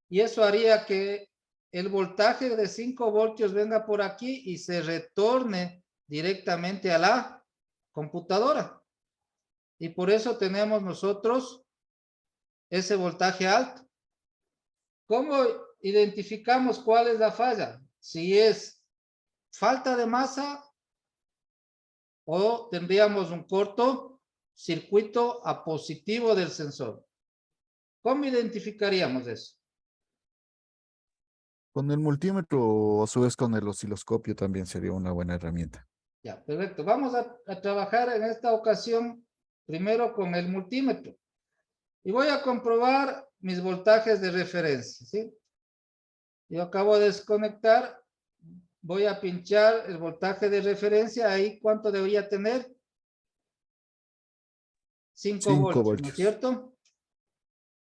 y eso haría que el voltaje de 5 voltios venga por aquí y se retorne directamente a la computadora. Y por eso tenemos nosotros ese voltaje alto. ¿Cómo identificamos cuál es la falla? Si es falta de masa o tendríamos un corto circuito a positivo del sensor. ¿Cómo identificaríamos eso? Con el multímetro o a su vez con el osciloscopio también sería una buena herramienta. Ya, perfecto. Vamos a trabajar en esta ocasión primero con el multímetro. Y voy a comprobar mis voltajes de referencia, ¿sí? Yo acabo de desconectar. Voy a pinchar el voltaje de referencia. Ahí, ¿cuánto debería tener? 5 5 voltios, ¿no es voltios. cierto?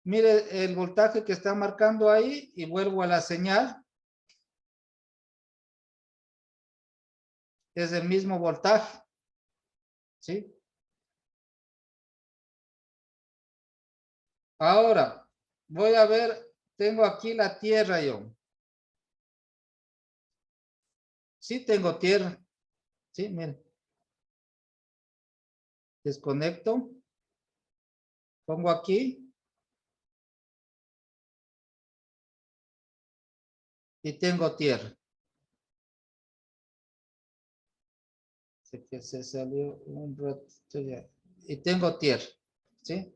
Mire el voltaje que está marcando ahí y vuelvo a la señal. Es el mismo voltaje, ¿sí? Ahora, voy a ver, tengo aquí la tierra yo. Sí tengo tierra, ¿sí? Miren. Desconecto. Pongo aquí. Y tengo tierra. Sé que se salió un ratito ya. Y tengo tierra, ¿sí?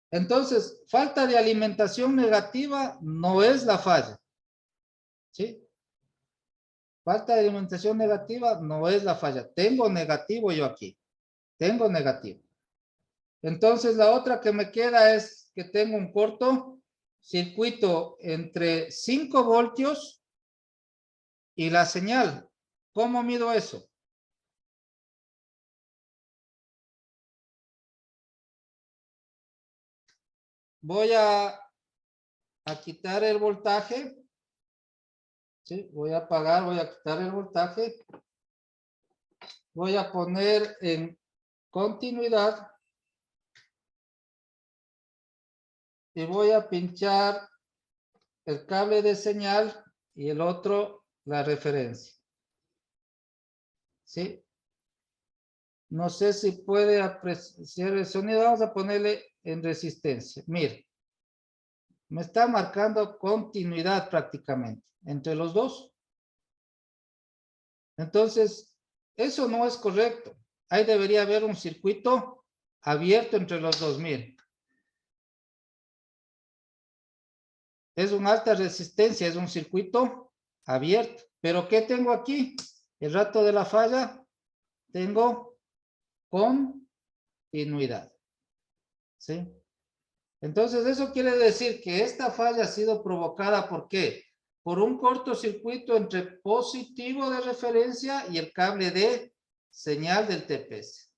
Entonces, falta de alimentación negativa no es la falla, ¿sí? Falta de alimentación negativa no es la falla. Tengo negativo yo aquí. Tengo negativo. Entonces, la otra que me queda es que tengo un corto circuito entre 5 voltios y la señal. ¿Cómo mido eso? Voy a quitar el voltaje. ¿Sí? Voy a apagar, voy a quitar el voltaje. Voy a poner en continuidad. Y voy a pinchar el cable de señal y el otro la referencia. ¿Sí? No sé si puede apreciar el sonido. Vamos a ponerle en resistencia. Mire. Me está marcando continuidad prácticamente entre los dos. Entonces, eso no es correcto. Ahí debería haber un circuito abierto entre los dos. Miren. Es una alta resistencia, es un circuito abierto. Pero ¿qué tengo aquí? El rato de la falla, tengo continuidad. ¿Sí? Entonces, eso quiere decir que esta falla ha sido provocada ¿por qué? Por un cortocircuito entre positivo de referencia y el cable de señal del TPS.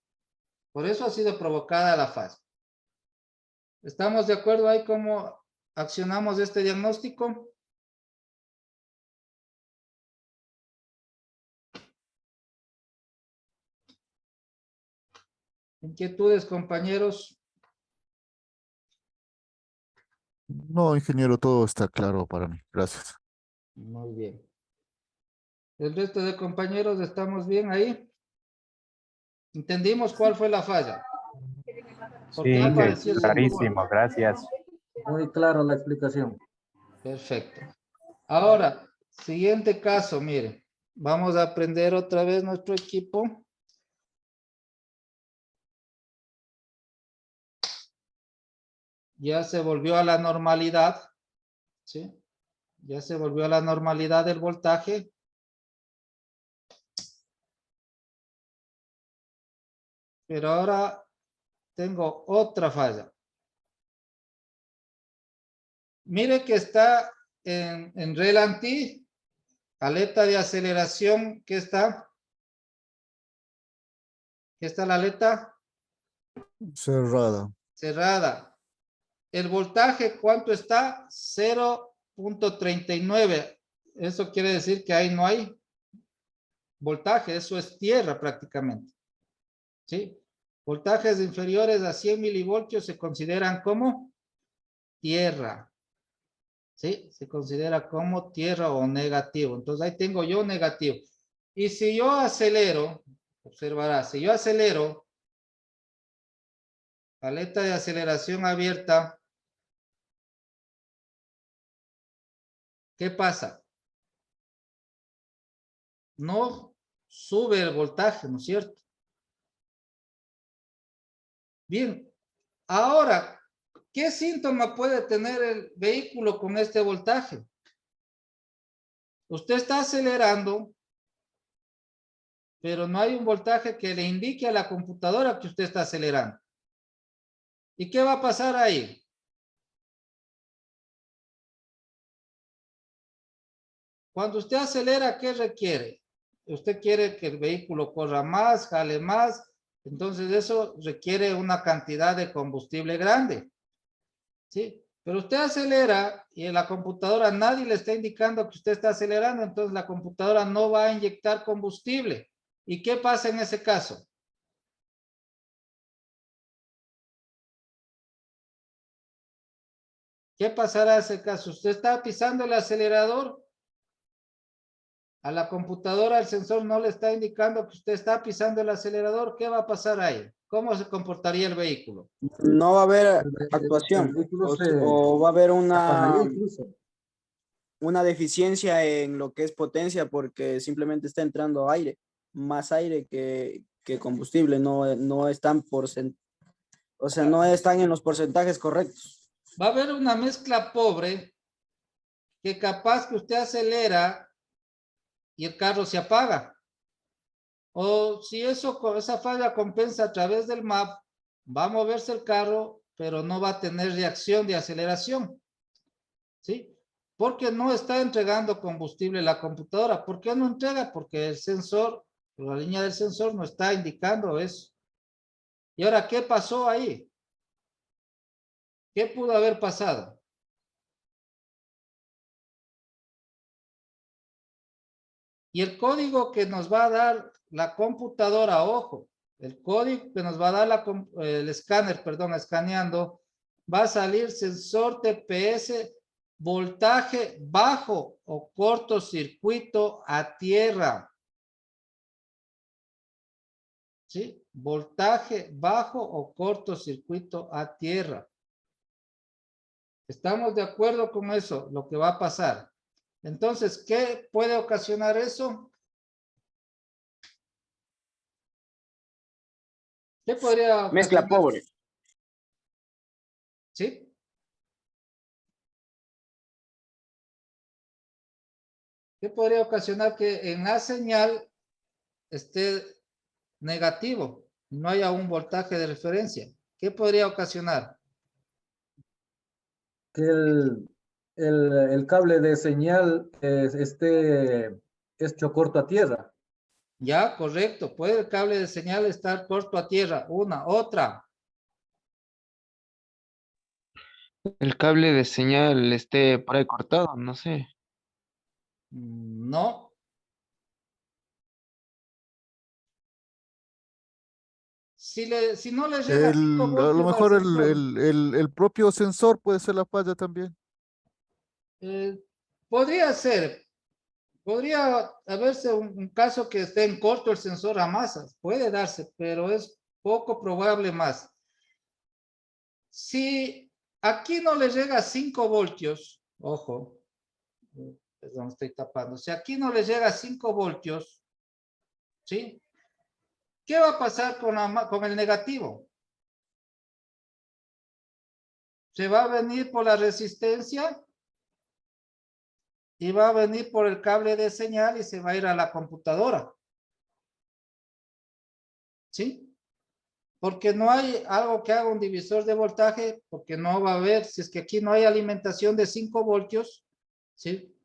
Por eso ha sido provocada la falla. ¿Estamos de acuerdo ahí cómo accionamos este diagnóstico? ¿Inquietudes, compañeros? No, ingeniero, todo está claro para mí. Gracias. Muy bien. ¿El resto de compañeros estamos bien ahí? ¿Entendimos cuál fue la falla? ¿Por Sí, qué que apareció 5 clarísimo, voltios? gracias. Muy claro la explicación. Perfecto. Ahora, siguiente caso, mire. Vamos a prender otra vez nuestro equipo. Ya se volvió a la normalidad. ¿Sí? Ya se volvió a la normalidad del voltaje. Pero ahora tengo otra falla. Mire que está en relantí, aleta de aceleración, ¿qué está? ¿Qué está la aleta? Cerrada. Cerrada. El voltaje, ¿cuánto está? 0.39. Eso quiere decir que ahí no hay voltaje, eso es tierra prácticamente. ¿Sí? Voltajes inferiores a 100 milivoltios se consideran como tierra. ¿Sí? Se considera como tierra o negativo. Entonces ahí tengo yo negativo. Y si yo acelero, observará, si yo acelero, aleta de aceleración abierta, ¿qué pasa? No sube el voltaje, ¿no es cierto? Bien, ahora, ¿qué síntoma puede tener el vehículo con este voltaje? Usted está acelerando pero no hay un voltaje que le indique a la computadora que usted está acelerando. ¿Y qué va a pasar ahí? Cuando usted acelera, ¿qué requiere? Usted quiere que el vehículo corra más, jale más, entonces eso requiere una cantidad de combustible grande. ¿Sí? Pero usted acelera y en la computadora nadie le está indicando que usted está acelerando, entonces la computadora no va a inyectar combustible. ¿Y qué pasa en ese caso? ¿Qué pasará en ese caso? Usted está pisando el acelerador, a la computadora el sensor no le está indicando que usted está pisando el acelerador. ¿Qué va a pasar ahí? ¿Cómo se comportaría el vehículo? No va a haber El actuación vehículo o va a haber se apagaría incluso. una deficiencia en lo que es potencia porque simplemente está entrando aire, más aire que combustible, no están o sea, no están en los porcentajes correctos. Va a haber una mezcla pobre que capaz que usted acelera y el carro se apaga. O si esa falla compensa a través del MAP, va a moverse el carro, pero no va a tener reacción de aceleración. ¿Sí? Porque no está entregando combustible la computadora. ¿Por qué no entrega? Porque el sensor, la línea del sensor no está indicando eso. ¿Y ahora qué pasó ahí? ¿Qué pudo haber pasado? Y el código que nos va a dar la computadora, ojo, el código que nos va a dar el escáner, perdón, escaneando, va a salir sensor TPS, voltaje bajo o cortocircuito a tierra. ¿Sí? Voltaje bajo o cortocircuito a tierra. ¿Estamos de acuerdo con eso? Lo que va a pasar. Entonces, ¿qué puede ocasionar eso? ¿Qué podría ocasionar? Mezcla pobre. ¿Sí? ¿Qué podría ocasionar que en la señal esté negativo? No haya un voltaje de referencia. ¿Qué podría ocasionar? Que el cable de señal esté hecho corto a tierra. Ya, correcto. Puede el cable de señal estar corto a tierra. Una, otra. El cable de señal esté por ahí cortado, no sé. No. Si no le llega 5 A lo voltios al mejor sensor, el propio sensor puede ser la falla también. podría ser. Podría haberse un caso que esté en corto el sensor a masas. Puede darse, pero es poco probable más. Si aquí no le llega a 5 voltios, ojo, perdón, estoy tapando. Si aquí no le llega a 5 voltios, ¿sí? ¿Qué va a pasar con el negativo? Se va a venir por la resistencia y va a venir por el cable de señal y se va a ir a la computadora. ¿Sí? Porque no hay algo que haga un divisor de voltaje, porque no va a haber, si es que aquí no hay alimentación de 5 voltios, ¿sí?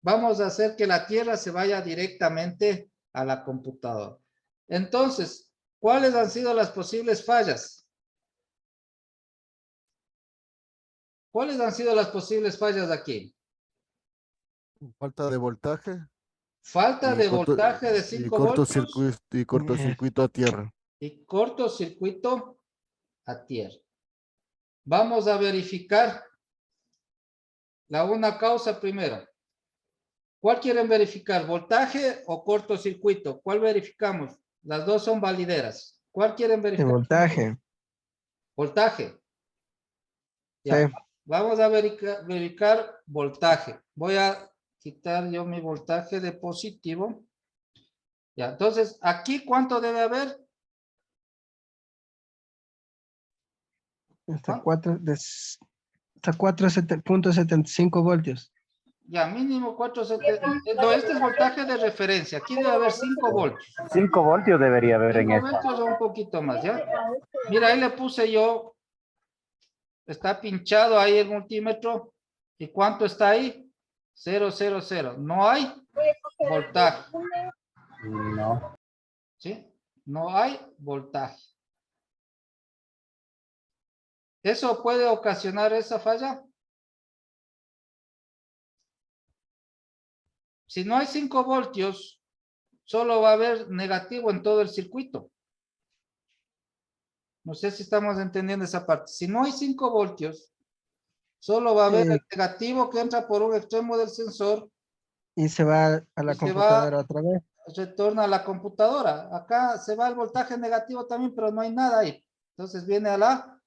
Vamos a hacer que la tierra se vaya directamente a la computadora. Entonces, ¿cuáles han sido las posibles fallas? ¿Cuáles han sido las posibles fallas aquí? Falta de voltaje Falta y, de voltaje de 5 voltios cortocircuito a tierra. y cortocircuito a tierra. Vamos a verificar una causa primero. ¿Cuál quieren verificar? ¿Voltaje o cortocircuito? ¿Cuál verificamos? Las dos son valideras. ¿Cuál quieren verificar? Voltaje. Voltaje. Ya. Sí. Vamos a verificar voltaje. Voy a quitar yo mi voltaje de positivo. Ya, entonces, ¿aquí cuánto debe haber? Hasta 4.75 voltios. Ya, mínimo 470. No, este es voltaje de referencia. Aquí debe haber 5 voltios. 5 voltios debería haber en 5 esta. voltios o un poquito más, ¿ya? Mira, ahí le puse yo. Está pinchado ahí el multímetro. ¿Y cuánto está ahí? 0, 0, 0. No hay voltaje. No. ¿Sí? No hay voltaje. ¿Eso puede ocasionar esa falla? Si no hay 5 voltios, solo va a haber negativo en todo el circuito. No sé si estamos entendiendo esa parte. Si no hay 5 voltios, solo va a haber el negativo que entra por un extremo del sensor Y se va a la y se computadora va, otra vez. retorna a la computadora. Acá se va el voltaje negativo también, pero no hay nada ahí. Entonces viene a la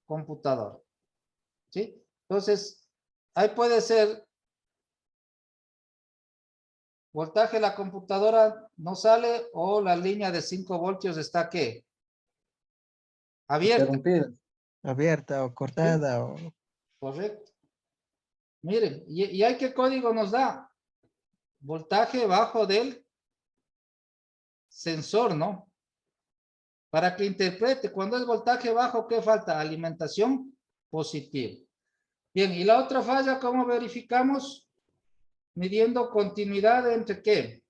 computadora. ¿Sí? Entonces, ahí puede ser voltaje de la computadora no sale o la línea de 5 voltios está ¿qué? Abierta. Interrumpida. Abierta o cortada o... Correcto. Miren, ¿y hay qué código nos da? Voltaje bajo del sensor, ¿no? Para que interprete, cuando es voltaje bajo, ¿qué falta? Alimentación positiva. Bien, y la otra falla, ¿cómo verificamos? Midiendo continuidad entre ¿qué?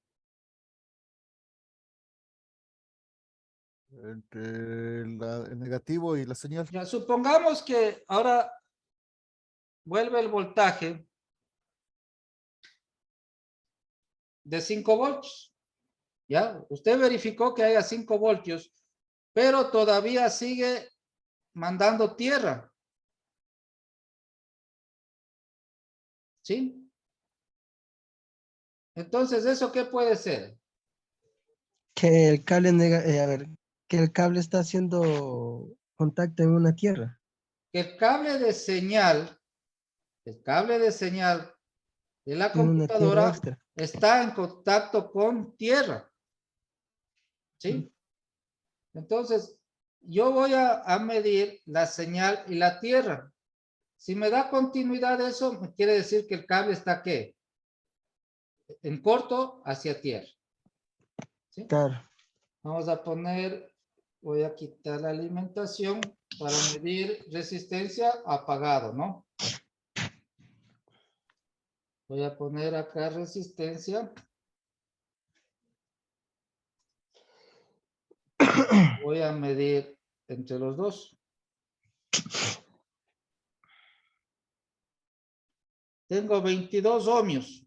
Entre el negativo y la señal. Ya, supongamos que ahora vuelve el voltaje de 5 voltios. ¿Ya? Usted verificó que haya 5 voltios, pero todavía sigue mandando tierra. ¿Sí? Entonces, ¿eso qué puede ser? Que el cable, a ver, que el cable está haciendo contacto en una tierra. Que el cable de señal de la En una tierra computadora extra. está en contacto con tierra. ¿Sí? Entonces, yo voy a medir la señal y la tierra. Si me da continuidad eso, me quiere decir que el cable está ¿qué? En corto hacia tierra. ¿Sí? Claro. Vamos a poner, voy a quitar la alimentación para medir resistencia apagado, ¿no? Voy a poner acá resistencia. Voy a medir entre los dos. Tengo 22 ohmios.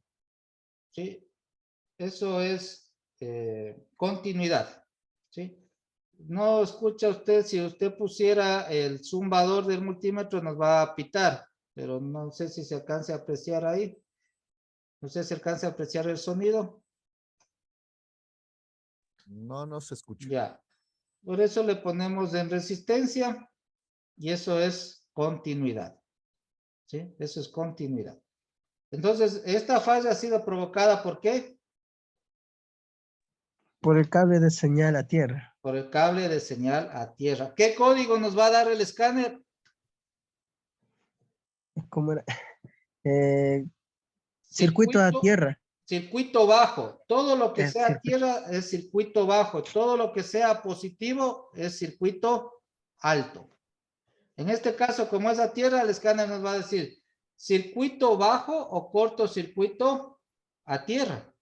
¿Sí? Eso es continuidad. ¿Sí? No escucha usted, si usted pusiera el zumbador del multímetro nos va a pitar, pero no sé si se alcance a apreciar ahí. No sé si alcanza a apreciar el sonido. No se escucha. Ya. Por eso le ponemos en resistencia y eso es continuidad. ¿Sí? Eso es continuidad. Entonces, esta falla ha sido provocada ¿por qué? Por el cable de señal a tierra. Por el cable de señal a tierra. ¿Qué código nos va a dar el escáner? ¿Cómo era? Circuito a tierra. Circuito bajo. Todo lo que El sea circuito. tierra es circuito bajo. Todo lo que sea positivo es circuito alto. En este caso, como es a tierra, el escáner nos va a decir circuito bajo o cortocircuito a tierra.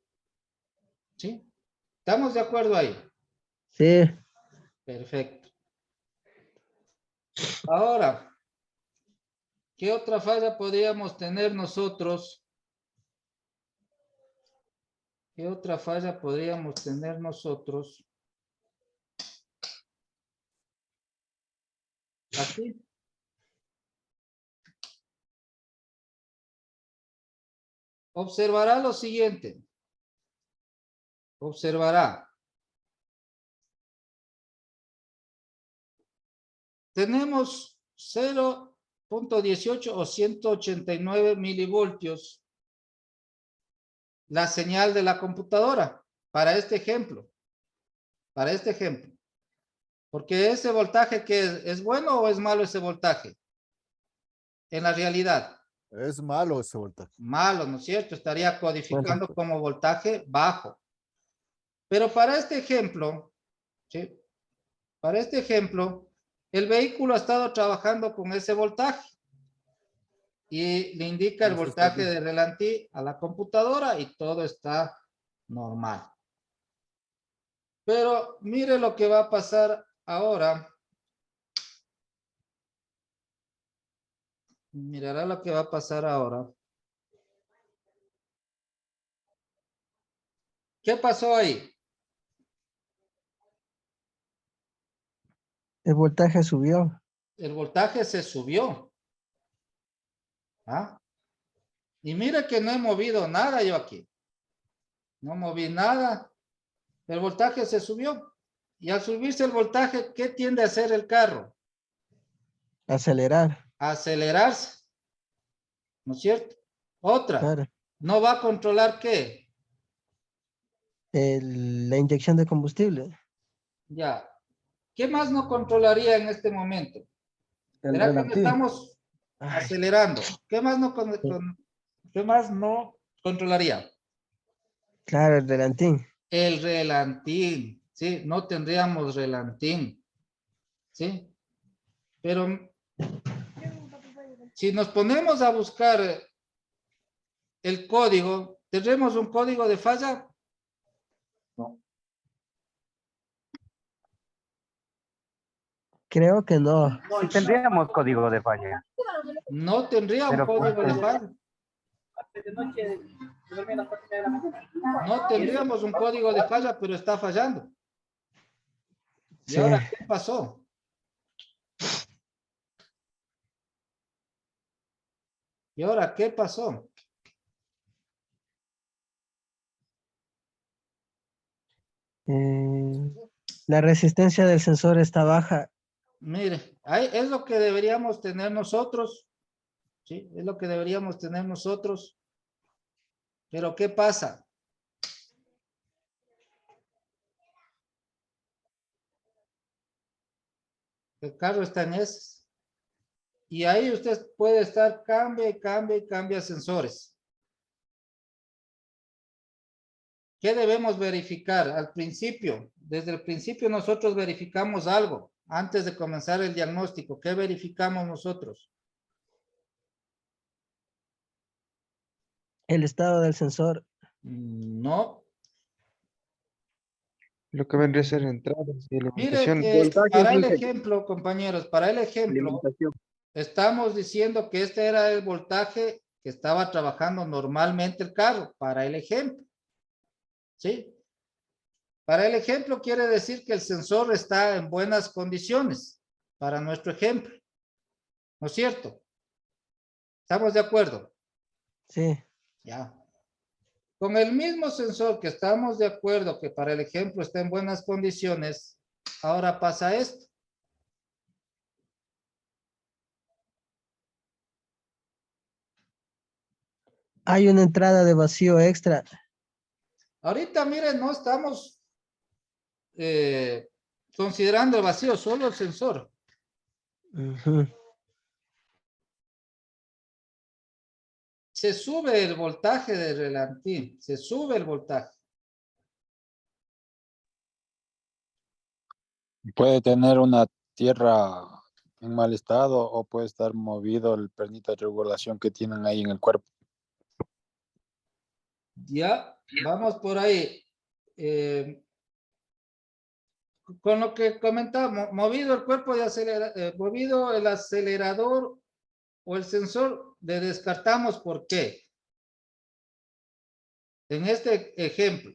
¿Sí? ¿Estamos de acuerdo ahí? Sí. Perfecto. Ahora, ¿qué otra falla podríamos tener nosotros? ¿Qué otra falla podríamos tener nosotros? Aquí. Observará lo siguiente. Observará. Tenemos 0.18 o 189 milivoltios la señal de la computadora para este ejemplo. Para este ejemplo. Porque ese voltaje, ¿qué es? ¿Es bueno o es malo ese voltaje? En la realidad. Es malo ese voltaje. Malo, ¿no es cierto? Estaría codificando como voltaje bajo. Pero para este ejemplo, ¿sí? Para este ejemplo, el vehículo ha estado trabajando con ese voltaje y le indica el Eso está voltaje bien. de relantí a la computadora y todo está normal. Pero mire lo que va a pasar ahora. Mirará lo que va a pasar ahora. ¿Qué pasó ahí? El voltaje subió. El voltaje se subió. ¿Ah? Y mire que no he movido nada yo aquí. No moví nada. El voltaje se subió. Y al subirse el voltaje, ¿qué tiende a hacer el carro? Acelerar. A acelerarse. ¿No es cierto? Otra. Claro. ¿No va a controlar qué? La inyección de combustible. Ya. ¿Qué más no controlaría en este momento? El ¿Será que no relantí. estamos Ay, acelerando? ¿Qué más no, Sí. qué más no controlaría? claro, el delantín. El relantín, ¿sí? No tendríamos relantín, ¿sí? Pero si nos ponemos a buscar el código, ¿tendremos un código de falla? Creo que no. Sí tendríamos código de falla. No tendría un Pero código de pues, falla. No tendríamos un código de falla, pero está fallando. ¿Y Sí. ahora qué pasó? ¿Y ahora qué pasó? La resistencia del sensor está baja. Mire, ahí es lo que deberíamos tener nosotros, ¿sí? Es lo que deberíamos tener nosotros. Pero ¿qué pasa? El carro está en esas. Y ahí usted puede estar cambia sensores. ¿Qué debemos verificar? Al principio, desde el principio nosotros verificamos algo. Antes de comenzar el diagnóstico, ¿qué verificamos nosotros? El estado del sensor. No. Lo que vendría a ser entradas y Mire, alimentación. para el ejemplo, compañeros, para el ejemplo, Alimentación. estamos diciendo que este era el voltaje que estaba trabajando normalmente el carro, para el ejemplo. ¿Sí? Para el ejemplo quiere decir que el sensor está en buenas condiciones, para nuestro ejemplo. ¿No es cierto? ¿Estamos de acuerdo? Sí. Ya. Con el mismo sensor que estamos de acuerdo que para el ejemplo está en buenas condiciones, ahora pasa esto. Hay una entrada de vacío extra. Ahorita, miren, no estamos considerando el vacío, solo el sensor. Ujú. Se sube el voltaje de relantí, se sube el voltaje. Puede tener una tierra en mal estado o puede estar movido el pernito de regulación que tienen ahí en el cuerpo. Ya, vamos por ahí. Con lo que comentamos, movido el cuerpo de movido el acelerador o el sensor, le descartamos por qué. En este ejemplo.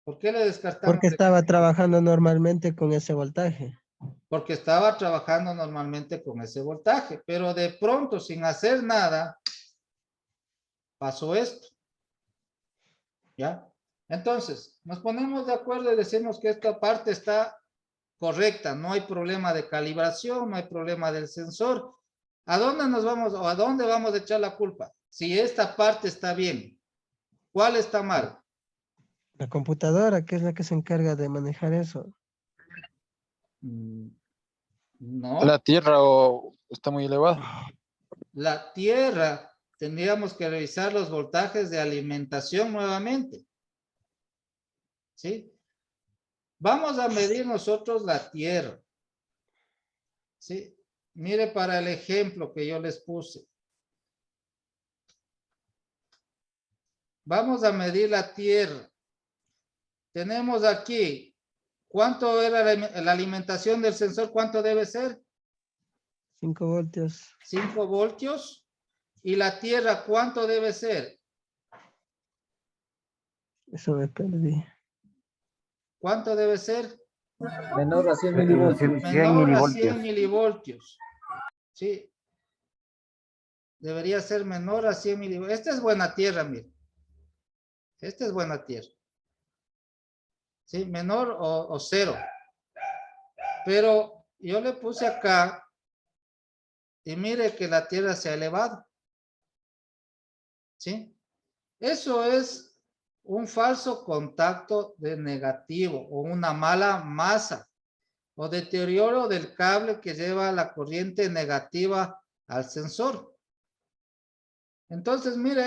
¿Por qué le descartamos? Porque estaba trabajando normalmente con ese voltaje. Porque estaba trabajando normalmente con ese voltaje, pero de pronto, sin hacer nada, pasó esto. ¿Ya? Entonces, nos ponemos de acuerdo y decimos que esta parte está correcta, no hay problema de calibración, no hay problema del sensor. ¿A dónde nos vamos o a dónde vamos a echar la culpa? Si esta parte está bien, ¿cuál está mal? La computadora, que es la que se encarga de manejar eso. No. La tierra está muy elevada. La tierra, tendríamos que revisar los voltajes de alimentación nuevamente. ¿Sí? Vamos a medir nosotros la tierra. ¿Sí? Mire para el ejemplo que yo les puse. Vamos a medir la tierra. Tenemos aquí, ¿cuánto era la alimentación del sensor? ¿Cuánto debe ser? 5 voltios. 5 voltios. ¿Y la tierra cuánto debe ser? Eso me perdí. ¿Cuánto debe ser? Menor a 100 milivoltios. 100 Menor a milivoltios. 100 milivoltios. Sí. Debería ser menor a 100 milivoltios. Esta es buena tierra, mire. Esta es buena tierra. Sí, menor o cero. Pero yo le puse acá y mire que la tierra se ha elevado. ¿Sí? Eso es un falso contacto de negativo o una mala masa o deterioro del cable que lleva la corriente negativa al sensor. Entonces, mire,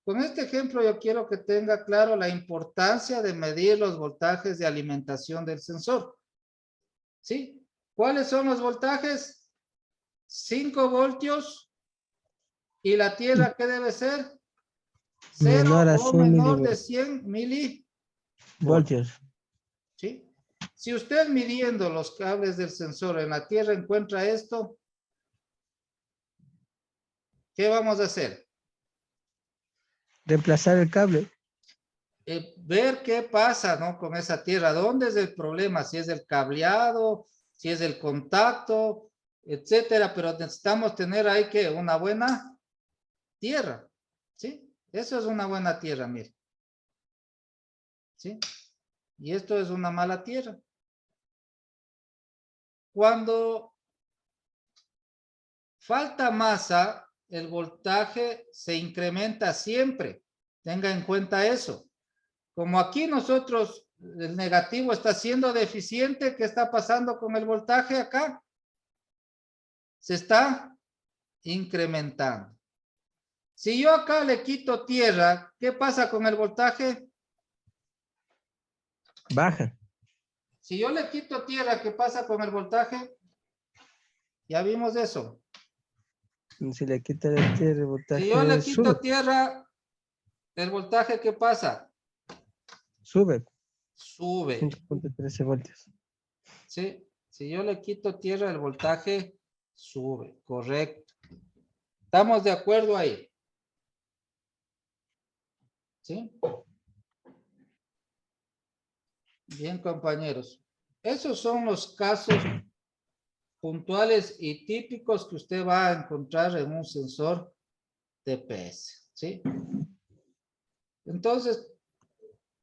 con este ejemplo yo quiero que tenga claro la importancia de medir los voltajes de alimentación del sensor. ¿Sí? ¿Cuáles son los voltajes? 5 voltios. ¿Y la tierra qué debe ser? 0 Menor a o 100 menor de 100 milivoltios. voltios. ¿Sí? Si usted midiendo los cables del sensor en la tierra encuentra esto, ¿qué vamos a hacer? Reemplazar el cable. Ver qué pasa, ¿no? Con esa tierra. ¿Dónde es el problema? Si es el cableado, si es el contacto, etcétera. Pero necesitamos tener ahí que una buena tierra. ¿Sí? Eso es una buena tierra, mire. ¿Sí? Y esto es una mala tierra. Cuando falta masa, el voltaje se incrementa siempre. Tenga en cuenta eso. Como aquí nosotros, el negativo está siendo deficiente, ¿qué está pasando con el voltaje acá? Se está incrementando. Si yo acá le quito tierra, ¿qué pasa con el voltaje? Baja. Si yo le quito tierra, ¿qué pasa con el voltaje? Ya vimos eso. Si le quita la tierra, el voltaje Si yo le sube. quito tierra, ¿el voltaje qué pasa? Sube. Sube. 5.13 voltios. ¿Sí? Si yo le quito tierra, el voltaje sube. Correcto. ¿Estamos de acuerdo ahí? ¿Sí? Bien, compañeros. Esos son los casos puntuales y típicos que usted va a encontrar en un sensor TPS. ¿Sí? Entonces,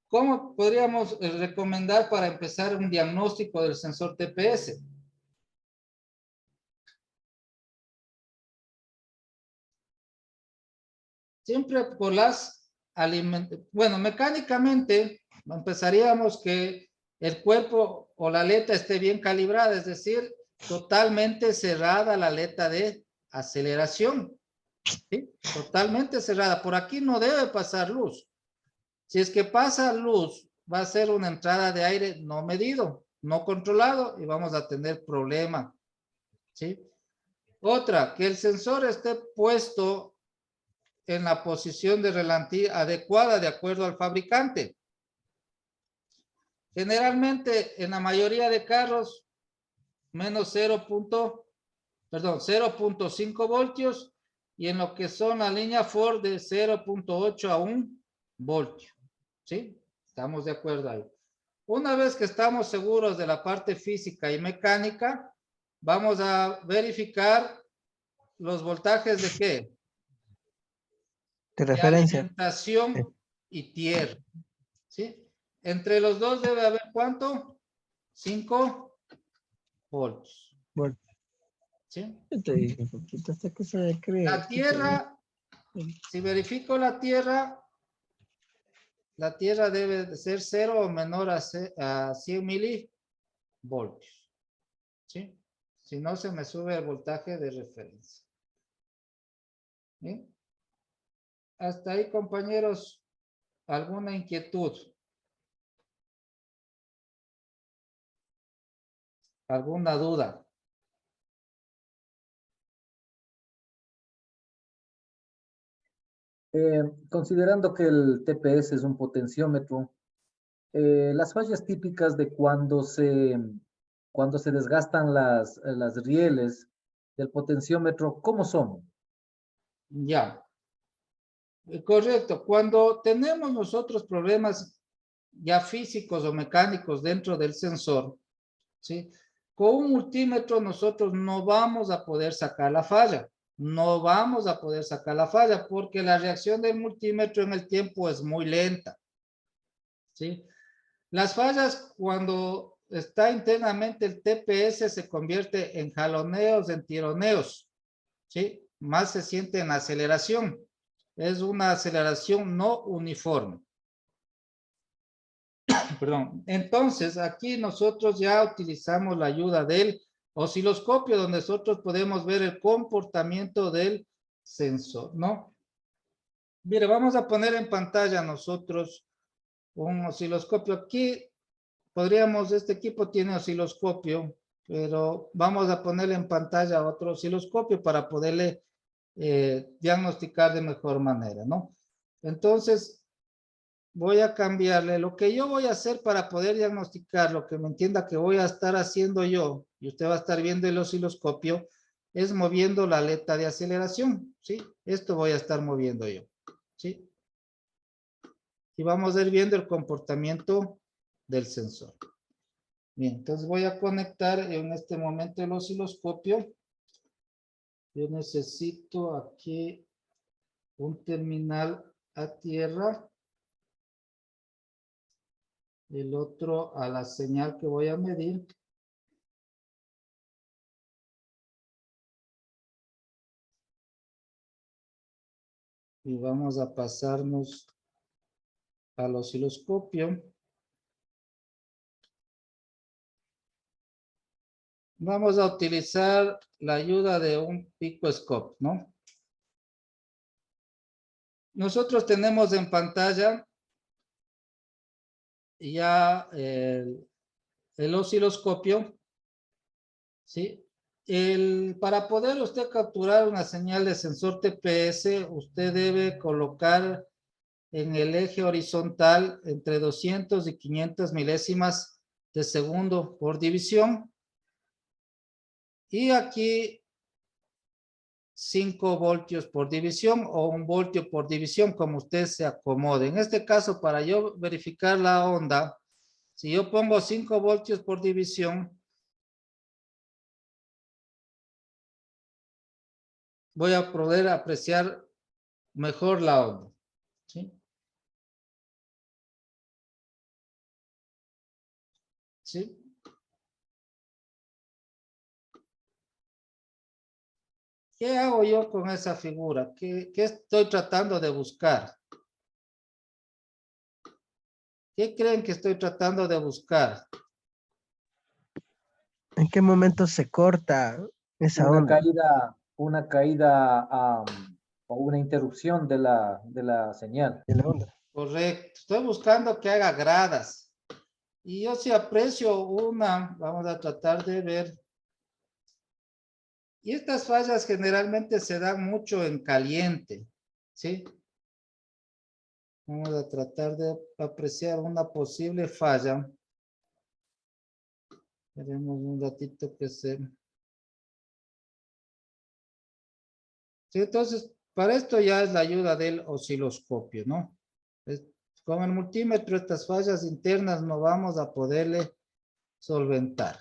¿cómo podríamos recomendar para empezar un diagnóstico del sensor TPS? Siempre por bueno, mecánicamente empezaríamos que el cuerpo o la aleta esté bien calibrada, es decir, totalmente cerrada la aleta de aceleración. ¿Sí? Totalmente cerrada. Por aquí no debe pasar luz. Si es que pasa luz, va a ser una entrada de aire no medido, no controlado y vamos a tener problema. ¿Sí? Otra, que el sensor esté puesto en la posición de relatividad adecuada de acuerdo al fabricante. Generalmente en la mayoría de carros menos 0.5 voltios y en lo que son la línea Ford de 0.8 a 1 voltio. ¿Sí? Estamos de acuerdo ahí. Una vez que estamos seguros de la parte física y mecánica, vamos a verificar los voltajes de ¿qué? De De referencia. alimentación y tierra. ¿Sí? Entre los dos debe haber ¿cuánto? 5 voltios. Bueno, ¿Sí? yo te dije, poquito hasta que se cree. La tierra, si verifico la tierra debe de ser 0 o menor a 100 milivoltios. ¿Sí? Si no, se me sube el voltaje de referencia. ¿Bien? Hasta ahí, compañeros, ¿alguna inquietud? ¿Alguna duda? Considerando que el TPS es un potenciómetro, las fallas típicas de cuando se desgastan las rieles del potenciómetro, ¿cómo son? Ya. Correcto. Cuando tenemos nosotros problemas ya físicos o mecánicos dentro del sensor, ¿sí? Con un multímetro nosotros no vamos a poder sacar la falla. No vamos a poder sacar la falla porque la reacción del multímetro en el tiempo es muy lenta, ¿sí? Las fallas, cuando está internamente el TPS, se convierte en jaloneos, en tironeos, ¿sí? Más se siente en aceleración. Es una aceleración no uniforme. Perdón. Entonces, aquí nosotros ya utilizamos la ayuda del osciloscopio, donde nosotros podemos ver el comportamiento del sensor, ¿no? Mire, vamos a poner en pantalla nosotros un osciloscopio. Aquí podríamos, este equipo tiene osciloscopio, pero vamos a ponerle en pantalla otro osciloscopio para poderle diagnosticar de mejor manera, ¿no? Entonces, voy a cambiarle. Lo que yo voy a hacer para poder diagnosticar, lo que me entienda que voy a estar haciendo yo, y usted va a estar viendo el osciloscopio, es moviendo la aleta de aceleración, ¿sí? Esto voy a estar moviendo yo, ¿sí? Y vamos a ir viendo el comportamiento del sensor. Bien, entonces voy a conectar en este momento el osciloscopio. Yo necesito aquí un terminal a tierra. El otro a la señal que voy a medir. Y vamos a pasarnos al osciloscopio. Vamos a utilizar la ayuda de un picoscope, ¿no? Nosotros tenemos en pantalla ya el osciloscopio, ¿sí? Para poder usted capturar una señal de sensor TPS, usted debe colocar en el eje horizontal entre 200 y 500 milésimas de segundo por división. Y aquí 5 voltios por división o 1 voltio por división, como usted se acomode. En este caso, para yo verificar la onda, si yo pongo 5 voltios por división, voy a poder apreciar mejor la onda, ¿sí? ¿Sí? ¿Qué hago yo con esa figura? ¿Qué estoy tratando de buscar? ¿Qué creen que estoy tratando de buscar? ¿En qué momento se corta esa onda? Una caída o una interrupción de la señal. De la onda. Correcto. Estoy buscando que haga gradas. Y yo si aprecio una, vamos a tratar de ver. Y estas fallas generalmente se dan mucho en caliente, ¿sí? Vamos a tratar de apreciar una posible falla. Veremos un ratito que se... Sí, entonces, para esto ya es la ayuda del osciloscopio, ¿no? Con el multímetro, estas fallas internas no vamos a poderle solventar.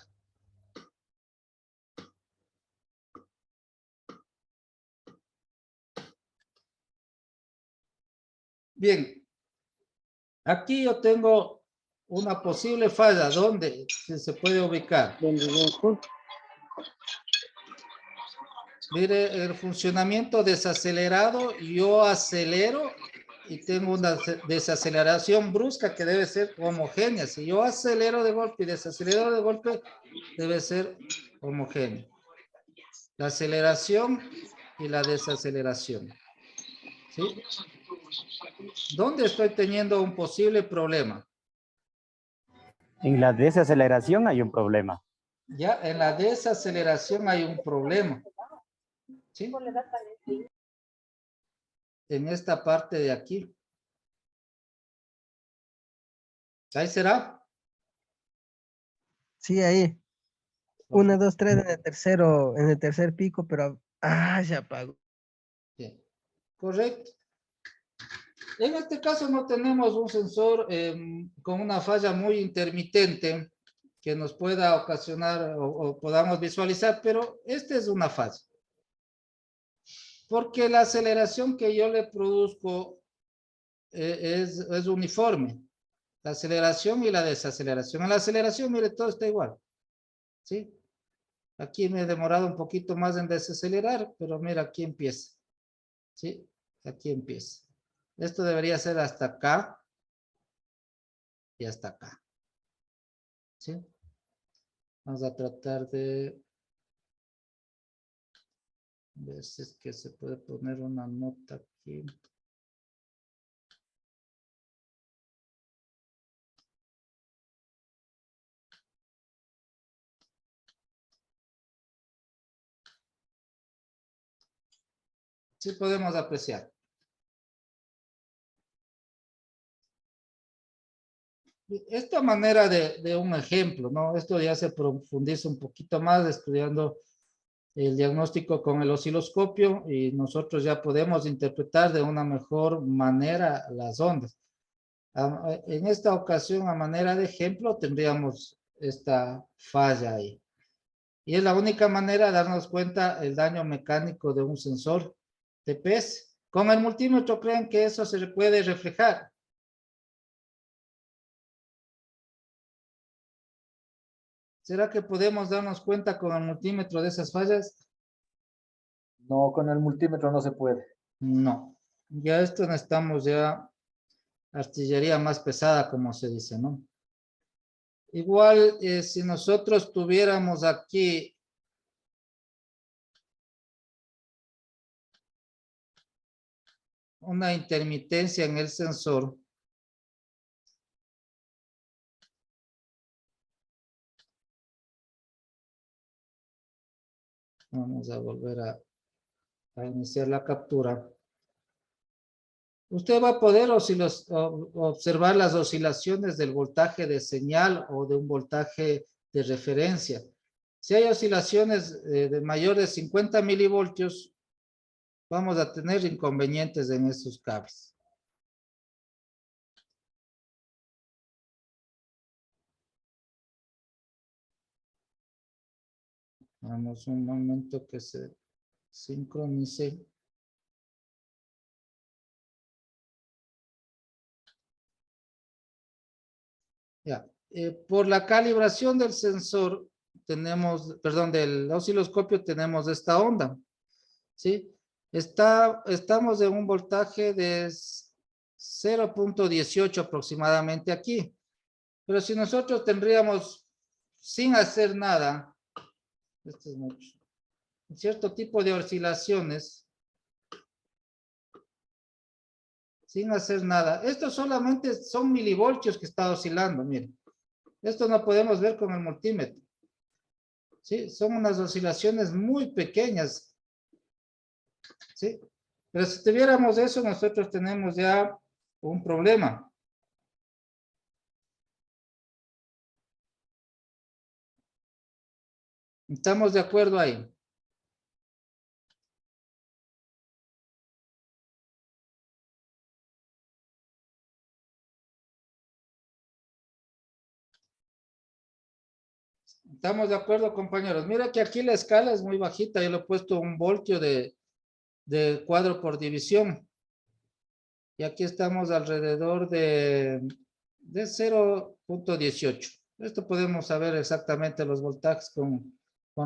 Bien, aquí yo tengo una posible falla. ¿Dónde se puede ubicar? Mire, el funcionamiento desacelerado, yo acelero y tengo una desaceleración brusca que debe ser homogénea. Si yo acelero de golpe y desacelero de golpe, debe ser homogéneo. la aceleración y la desaceleración. ¿Sí? ¿Dónde estoy teniendo un posible problema? En la desaceleración hay un problema. Ya en la desaceleración hay un problema. ¿Sí? En esta parte de aquí. ¿Ahí será? Sí, ahí. 1, 2, 3 en el tercer pico, pero se apagó. Bien. Correcto. En este caso no tenemos un sensor con una falla muy intermitente que nos pueda ocasionar o podamos visualizar, pero esta es una falla. Porque la aceleración que yo le produzco es uniforme. La aceleración y la desaceleración. En la aceleración, mire, todo está igual. ¿Sí? Aquí me he demorado un poquito más en desacelerar, pero mira, aquí empieza. ¿Sí? Aquí empieza. Esto debería ser hasta acá y hasta acá. ¿Sí? Vamos a tratar de ver si es que se puede poner una nota aquí. Sí podemos apreciar. Esta manera de un ejemplo, ¿no? Esto ya se profundiza un poquito más estudiando el diagnóstico con el osciloscopio y nosotros ya podemos interpretar de una mejor manera las ondas. En esta ocasión, a manera de ejemplo, tendríamos esta falla ahí. Y es la única manera de darnos cuenta el daño mecánico de un sensor TPS. Con el multímetro, ¿creen que eso se puede reflejar? ¿Será que podemos darnos cuenta con el multímetro de esas fallas? No, con el multímetro no se puede. No. Ya esto necesitamos ya artillería más pesada, como se dice, ¿no? Igual, si nosotros tuviéramos aquí una intermitencia en el sensor, vamos a volver a iniciar la captura. Usted va a poder observar las oscilaciones del voltaje de señal o de un voltaje de referencia. Si hay oscilaciones de mayor de 50 milivoltios, vamos a tener inconvenientes en estos cables. Vamos un momento que se sincronice. Ya. Por la calibración del sensor tenemos, perdón, del osciloscopio tenemos esta onda, ¿sí? Estamos en un voltaje de 0.18 aproximadamente aquí. Pero si nosotros tendríamos, sin hacer nada, esto es mucho, un cierto tipo de oscilaciones, sin hacer nada. Esto solamente son milivoltios que está oscilando, miren. Esto no podemos ver con el multímetro. ¿Sí? Son unas oscilaciones muy pequeñas. ¿Sí? Pero si tuviéramos eso, nosotros tenemos ya un problema. ¿Estamos de acuerdo ahí? ¿Estamos de acuerdo, compañeros? Mira que aquí la escala es muy bajita. Yo le he puesto un voltio de cuadro por división. Y aquí estamos alrededor de 0.18. Esto podemos saber exactamente los voltajes con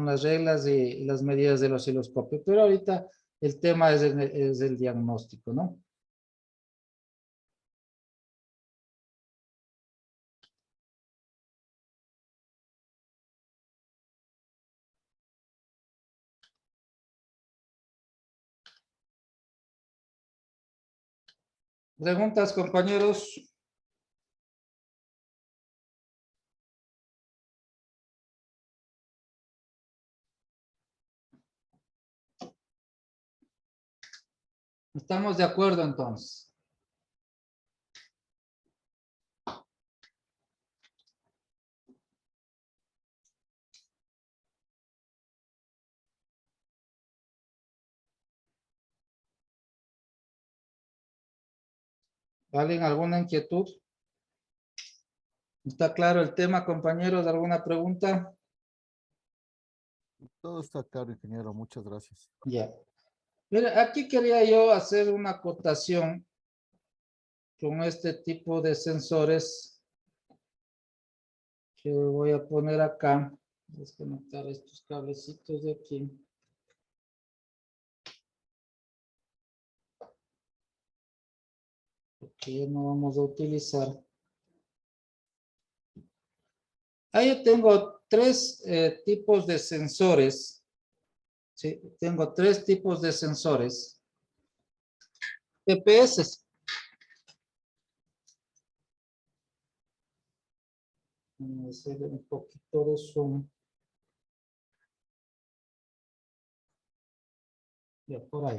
las reglas y las medidas del osciloscopio. Pero ahorita el tema es el diagnóstico, ¿no? ¿Preguntas, compañeros? ¿Estamos de acuerdo entonces? ¿Alguien alguna inquietud? ¿Está claro el tema, compañeros? ¿Alguna pregunta? Todo está claro, ingeniero. Muchas gracias. Ya. Mira, aquí quería yo hacer una acotación con este tipo de sensores que voy a poner acá. Desconectar estos cablecitos de aquí. Que no vamos a utilizar. Ahí tengo tres tipos de sensores. Sí, tengo tres tipos de sensores. TPS. Vamos a hacer un poquito de zoom. Ya, por ahí.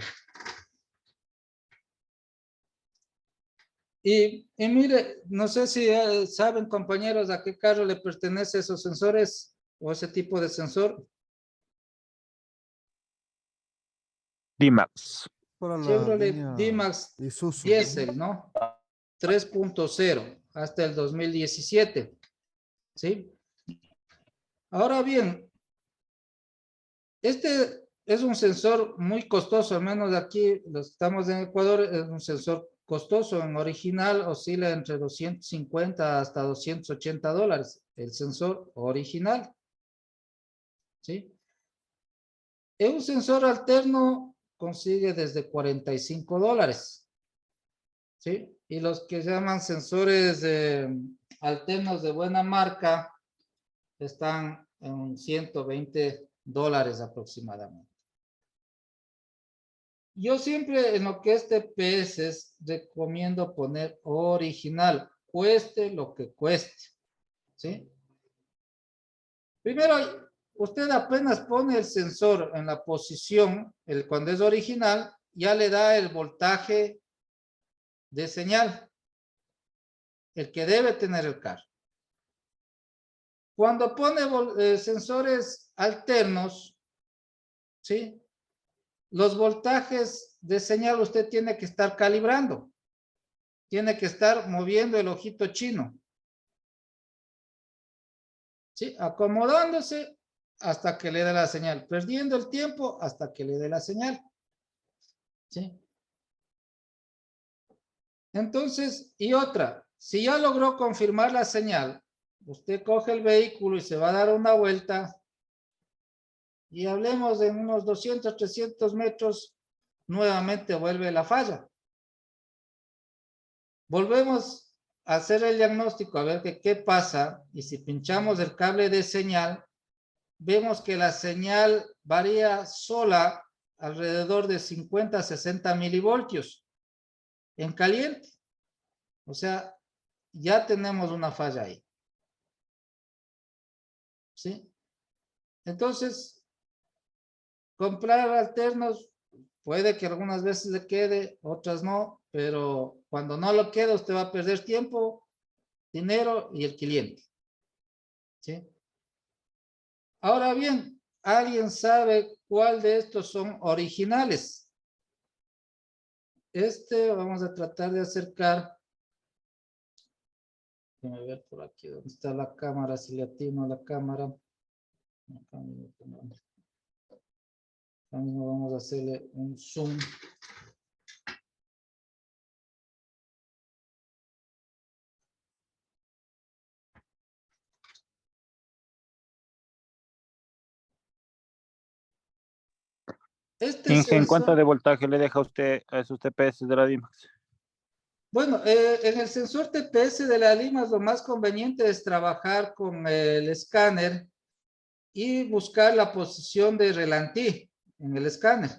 Y mire, no sé si saben, compañeros, a qué carro le pertenece esos sensores o ese tipo de sensor. D-Max. Para la Chevrolet línea D-Max Isuzu. Diesel, ¿no? 3.0 hasta el 2017. ¿Sí? Ahora bien, este es un sensor muy costoso, al menos aquí, los estamos en Ecuador, es un sensor costoso. En original oscila entre 250 hasta $280, el sensor original. ¿Sí? Un sensor alterno consigue desde $45. ¿Sí? Y los que se llaman sensores alternos de buena marca están en $120 aproximadamente. Yo siempre en lo que es TPS recomiendo poner original, cueste lo que cueste. ¿Sí? Primero, usted apenas pone el sensor en la posición, cuando es original, ya le da el voltaje de señal, el que debe tener el carro. Cuando pone sensores alternos, ¿sí? Los voltajes de señal usted tiene que estar calibrando. Tiene que estar moviendo el ojito chino. ¿Sí? Acomodándose hasta que le dé la señal. Perdiendo el tiempo hasta que le dé la señal. ¿Sí? Entonces, y otra, si ya logró confirmar la señal, usted coge el vehículo y se va a dar una vuelta y hablemos de unos 200, 300 metros, nuevamente vuelve la falla. Volvemos a hacer el diagnóstico a ver qué pasa y si pinchamos el cable de señal, vemos que la señal varía sola alrededor de 50 a 60 milivoltios en caliente. O sea, ya tenemos una falla ahí. ¿Sí? Entonces, comprar alternos puede que algunas veces le quede, otras no, pero cuando no lo queda, usted va a perder tiempo, dinero y el cliente. ¿Sí? Ahora bien, ¿alguien sabe cuál de estos son originales? Vamos a tratar de acercar. Déjame ver por aquí dónde está la cámara, si le atino a la cámara. Acá mismo vamos a hacerle un zoom. ¿En cuánto de voltaje le deja usted a esos TPS de la D-Max? Bueno, en el sensor TPS de la Limas lo más conveniente es trabajar con el escáner y buscar la posición de relantí en el escáner.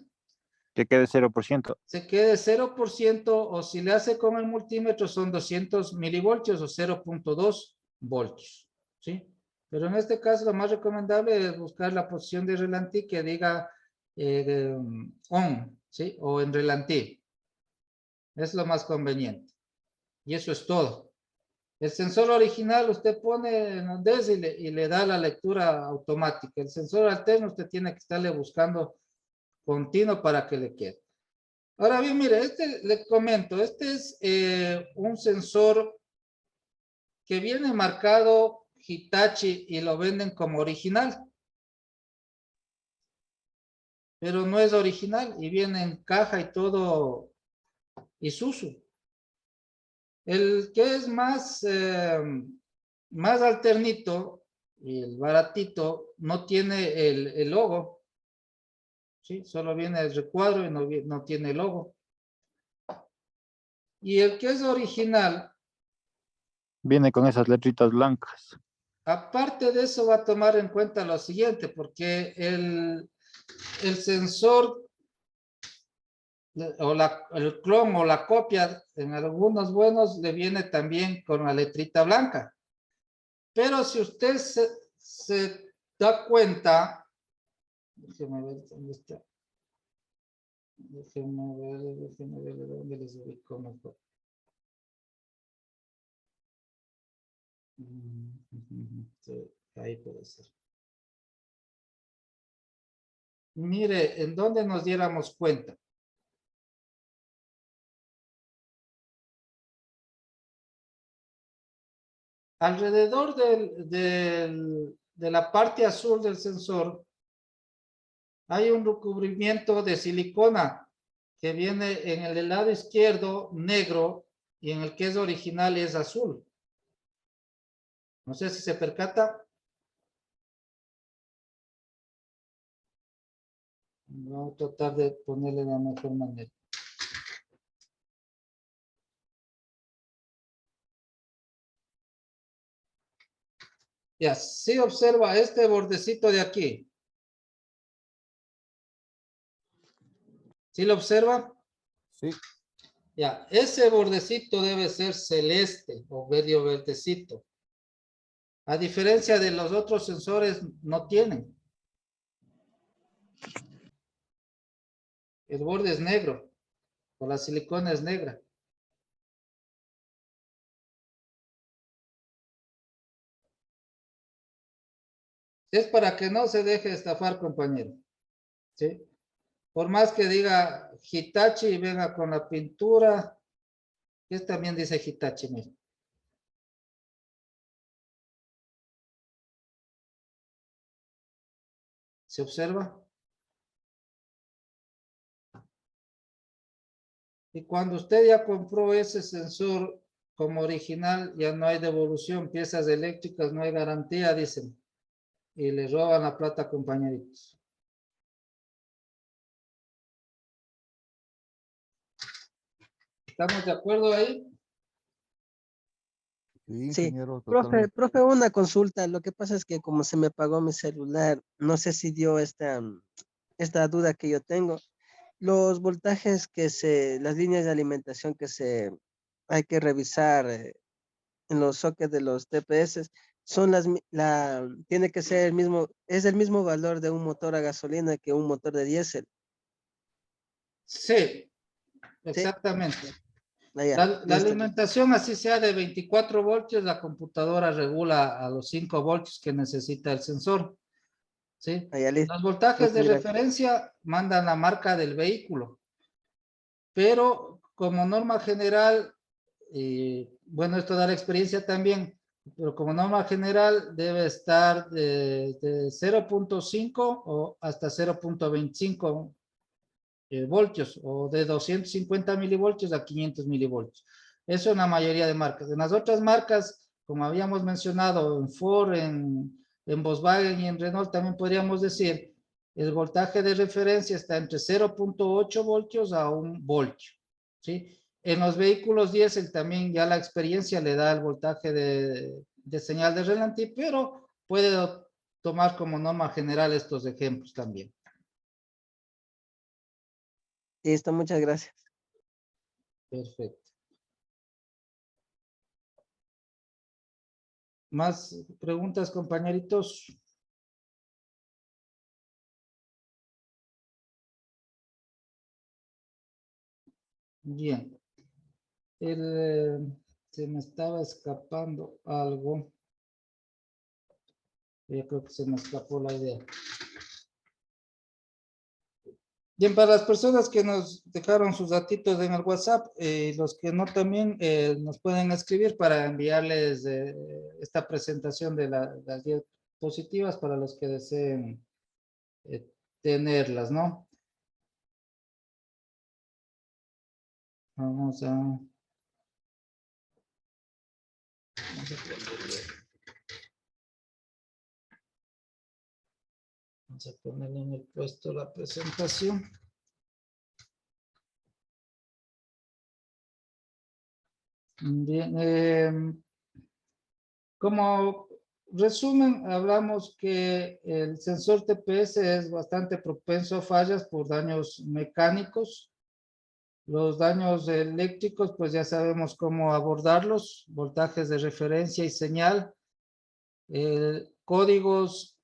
Que quede 0%. Se quede 0% o si le hace con el multímetro son 200 milivoltios o 0.2 voltios, ¿sí? Pero en este caso lo más recomendable es buscar la posición de relantí que diga on, ¿sí? O en relantí. Es lo más conveniente. Y eso es todo. El sensor original usted pone en DES y le da la lectura automática. El sensor alterno usted tiene que estarle buscando continuo para que le quede. Ahora bien, mire, le comento, este es un sensor que viene marcado Hitachi y lo venden como original. Pero no es original y viene en caja y todo Isuzu. El que es más alternito y el baratito no tiene el logo. ¿Sí? Solo viene el recuadro y no tiene el logo. Y el que es original, Viene con esas letritas blancas. aparte de eso, va a tomar en cuenta lo siguiente, porque el sensor o el clon o la copia en algunos buenos le viene también con la letrita blanca. Pero si usted se da cuenta, déjeme ver dónde está. Déjeme ver dónde les ubico mejor. Sí, ahí puede ser. Mire, ¿en dónde nos diéramos cuenta? Alrededor de la parte azul del sensor hay un recubrimiento de silicona que viene en el lado izquierdo negro y en el que es original es azul. No sé si se percata. Vamos a tratar de ponerle de la mejor manera. Ya, sí observa este bordecito de aquí. ¿Sí lo observa? Sí. Ya, ese bordecito debe ser celeste o medio verdecito. A diferencia de los otros sensores, no tienen. El borde es negro, o la silicona es negra. Es para que no se deje estafar, compañero. ¿Sí? Por más que diga Hitachi y venga con la pintura, que también dice Hitachi, mira. ¿Se observa? Y cuando usted ya compró ese sensor como original, ya no hay devolución, piezas eléctricas, no hay garantía, dicen. Y le roban la plata, compañeritos. ¿Estamos de acuerdo ahí? Sí, Sí, ingeniero, profe, totalmente. una consulta. Lo que pasa es que como se me apagó mi celular, no sé si dio esta duda que yo tengo. Los voltajes las líneas de alimentación hay que revisar en los sockets de los TPS, tiene que ser es el mismo valor de un motor a gasolina que un motor de diésel. Sí, Sí, exactamente. allá, La listo. alimentación, así sea de 24 voltios, la computadora regula a los 5 voltios que necesita el sensor. ¿Sí? Allá, listo. Los voltajes de Muchas gracias. referencia mandan la marca del vehículo, pero como norma general, bueno, esto da la experiencia también, pero como norma general debe estar de 0.5 o hasta 0.25 voltios o de 250 milivoltios a 500 milivoltios. Eso en la mayoría de marcas. En las otras marcas, como habíamos mencionado, en Ford, en Volkswagen y en Renault, también podríamos decir, el voltaje de referencia está entre 0.8 voltios a 1 voltio. ¿Sí? En los vehículos diésel también ya la experiencia le da el voltaje de señal de relantí, pero puede tomar como norma general estos ejemplos también. Listo, muchas gracias. Perfecto. ¿Más preguntas, compañeritos? Bien. Se me estaba escapando algo. Yo creo que se me escapó la idea. Bien, para las personas que nos dejaron sus datitos en el WhatsApp, los que no también nos pueden escribir para enviarles esta presentación de las diapositivas para los que deseen tenerlas, ¿no? Vamos a ponerle en el puesto la presentación. Bien, como resumen, hablamos que el sensor TPS es bastante propenso a fallas por daños mecánicos. Los daños eléctricos, pues ya sabemos cómo abordarlos, voltajes de referencia y señal, códigos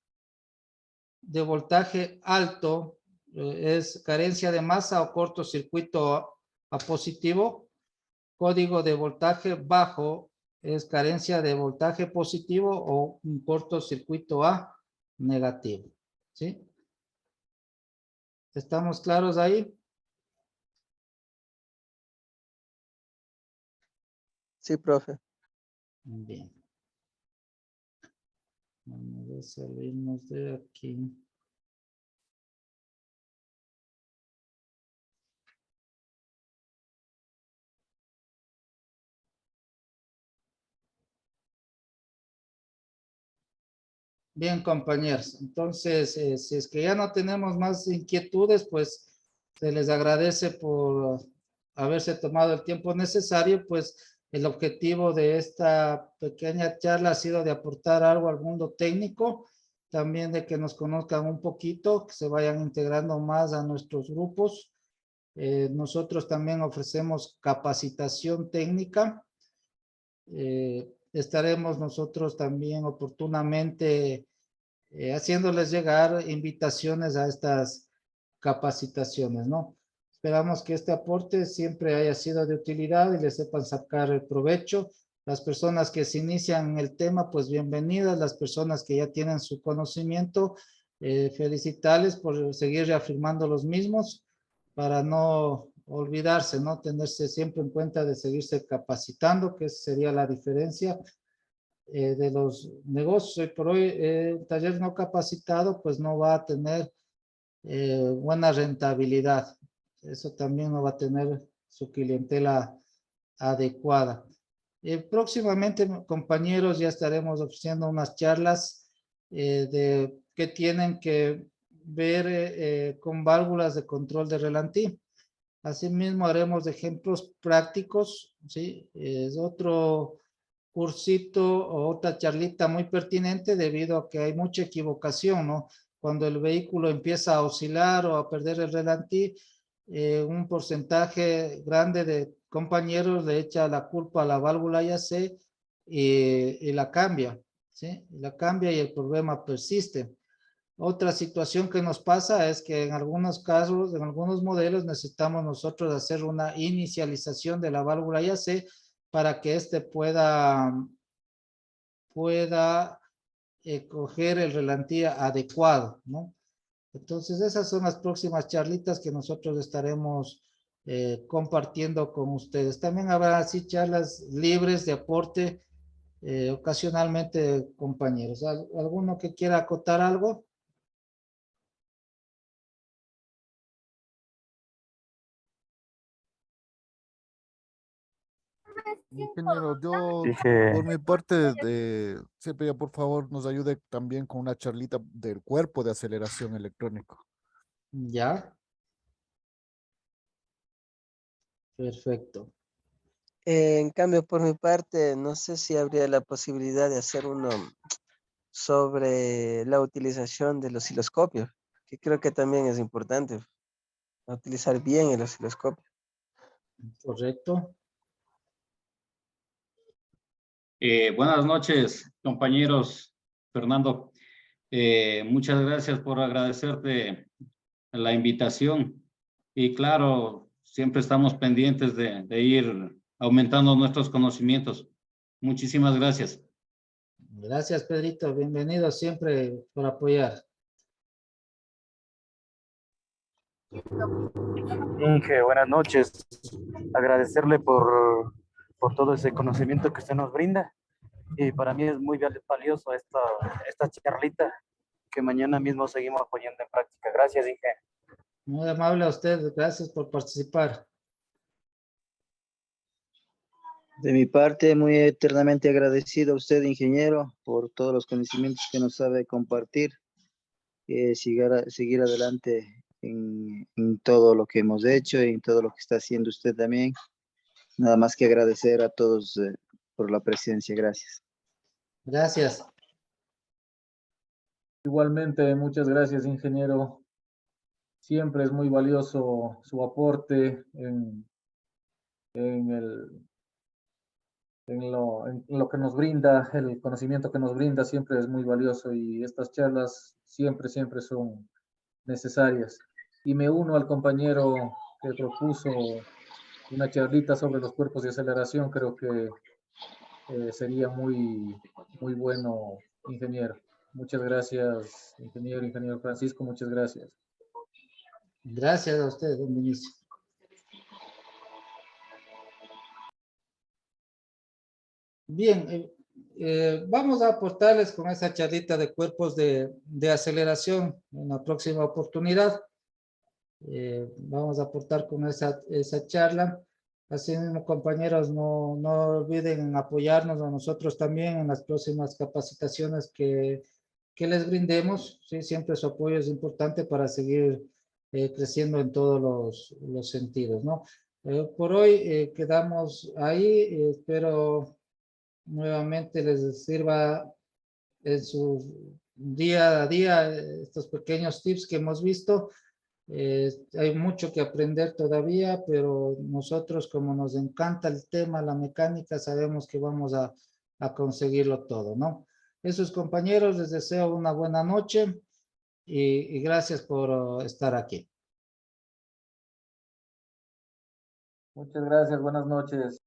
de voltaje alto, es carencia de masa o cortocircuito a positivo. Código de voltaje bajo es carencia de voltaje positivo o un cortocircuito a negativo. ¿Sí? ¿Estamos claros ahí? Sí, profe. Bien. Vamos a salirnos de aquí. Bien, compañeros. Entonces, si es que ya no tenemos más inquietudes, pues se les agradece por haberse tomado el tiempo necesario, pues el objetivo de esta pequeña charla ha sido de aportar algo al mundo técnico, también de que nos conozcan un poquito, que se vayan integrando más a nuestros grupos. Nosotros también ofrecemos capacitación técnica. Estaremos nosotros también oportunamente haciéndoles llegar invitaciones a estas capacitaciones, ¿no? Esperamos que este aporte siempre haya sido de utilidad y les sepan sacar el provecho. Las personas que se inician en el tema, pues bienvenidas. Las personas que ya tienen su conocimiento, felicitarles por seguir reafirmando los mismos para no olvidarse, ¿no? Tenerse siempre en cuenta de seguirse capacitando, que sería la diferencia de los negocios. Hoy por hoy, un taller no capacitado, pues no va a tener buena rentabilidad. Eso también no va a tener su clientela adecuada. Próximamente, compañeros, ya estaremos ofreciendo unas charlas que tienen que ver con válvulas de control de relantí. Asimismo, haremos ejemplos prácticos, ¿sí? Es otro cursito o otra charlita muy pertinente debido a que hay mucha equivocación, ¿no? Cuando el vehículo empieza a oscilar o a perder el relantí, un porcentaje grande de compañeros le echa la culpa a la válvula IAC y la cambia, ¿sí? La cambia y el problema persiste. Otra situación que nos pasa es que en algunos casos, en algunos modelos, necesitamos nosotros hacer una inicialización de la válvula IAC para que éste pueda coger el relantí adecuado, ¿no? Entonces, esas son las próximas charlitas que nosotros estaremos compartiendo con ustedes. También habrá así charlas libres de aporte ocasionalmente, compañeros. ¿Alguno que quiera acotar algo? Ingeniero, yo Dije, por mi parte siempre ya por favor nos ayude también con una charlita del cuerpo de aceleración electrónico. Ya. Perfecto. En cambio, por mi parte, no sé si habría la posibilidad de hacer uno sobre la utilización del osciloscopio, que creo que también es importante a utilizar bien el osciloscopio. Correcto. Buenas noches, compañeros. Fernando, muchas gracias por agradecerte la invitación. Y claro, siempre estamos pendientes de ir aumentando nuestros conocimientos. Muchísimas gracias. Gracias, Pedrito. Bienvenido siempre por apoyar. Inge, buenas noches. Agradecerle por todo ese conocimiento que usted nos brinda. Y para mí es muy valioso esta charlita que mañana mismo seguimos poniendo en práctica. Gracias, Inge. Muy amable a usted. Gracias por participar. De mi parte, muy eternamente agradecido a usted, ingeniero, por todos los conocimientos que nos sabe compartir. Seguir adelante en todo lo que hemos hecho y en todo lo que está haciendo usted también. Nada más que agradecer a todos por la presencia. Gracias. Gracias. Igualmente, muchas gracias, ingeniero. Siempre es muy valioso su aporte en lo que nos brinda, el conocimiento que nos brinda siempre es muy valioso y estas charlas siempre son necesarias. Y me uno al compañero que propuso una charlita sobre los cuerpos de aceleración. Creo que sería muy bueno, ingeniero. Muchas gracias, ingeniero Francisco, muchas gracias. Gracias a usted, don Vinicio. Bien, vamos a aportarles con esa charlita de cuerpos de aceleración en la próxima oportunidad. Vamos a aportar con esa charla. Así mismo, compañeros, no olviden en apoyarnos a nosotros también en las próximas capacitaciones que les brindemos. ¿Sí? Siempre su apoyo es importante para seguir creciendo en todos los sentidos, ¿no? Por hoy quedamos ahí. Espero nuevamente les sirva en su día a día estos pequeños tips que hemos visto. Hay mucho que aprender todavía, pero nosotros, como nos encanta el tema, la mecánica, sabemos que vamos a conseguirlo todo, ¿no? Esos compañeros, les deseo una buena noche y gracias por estar aquí. Muchas gracias, buenas noches.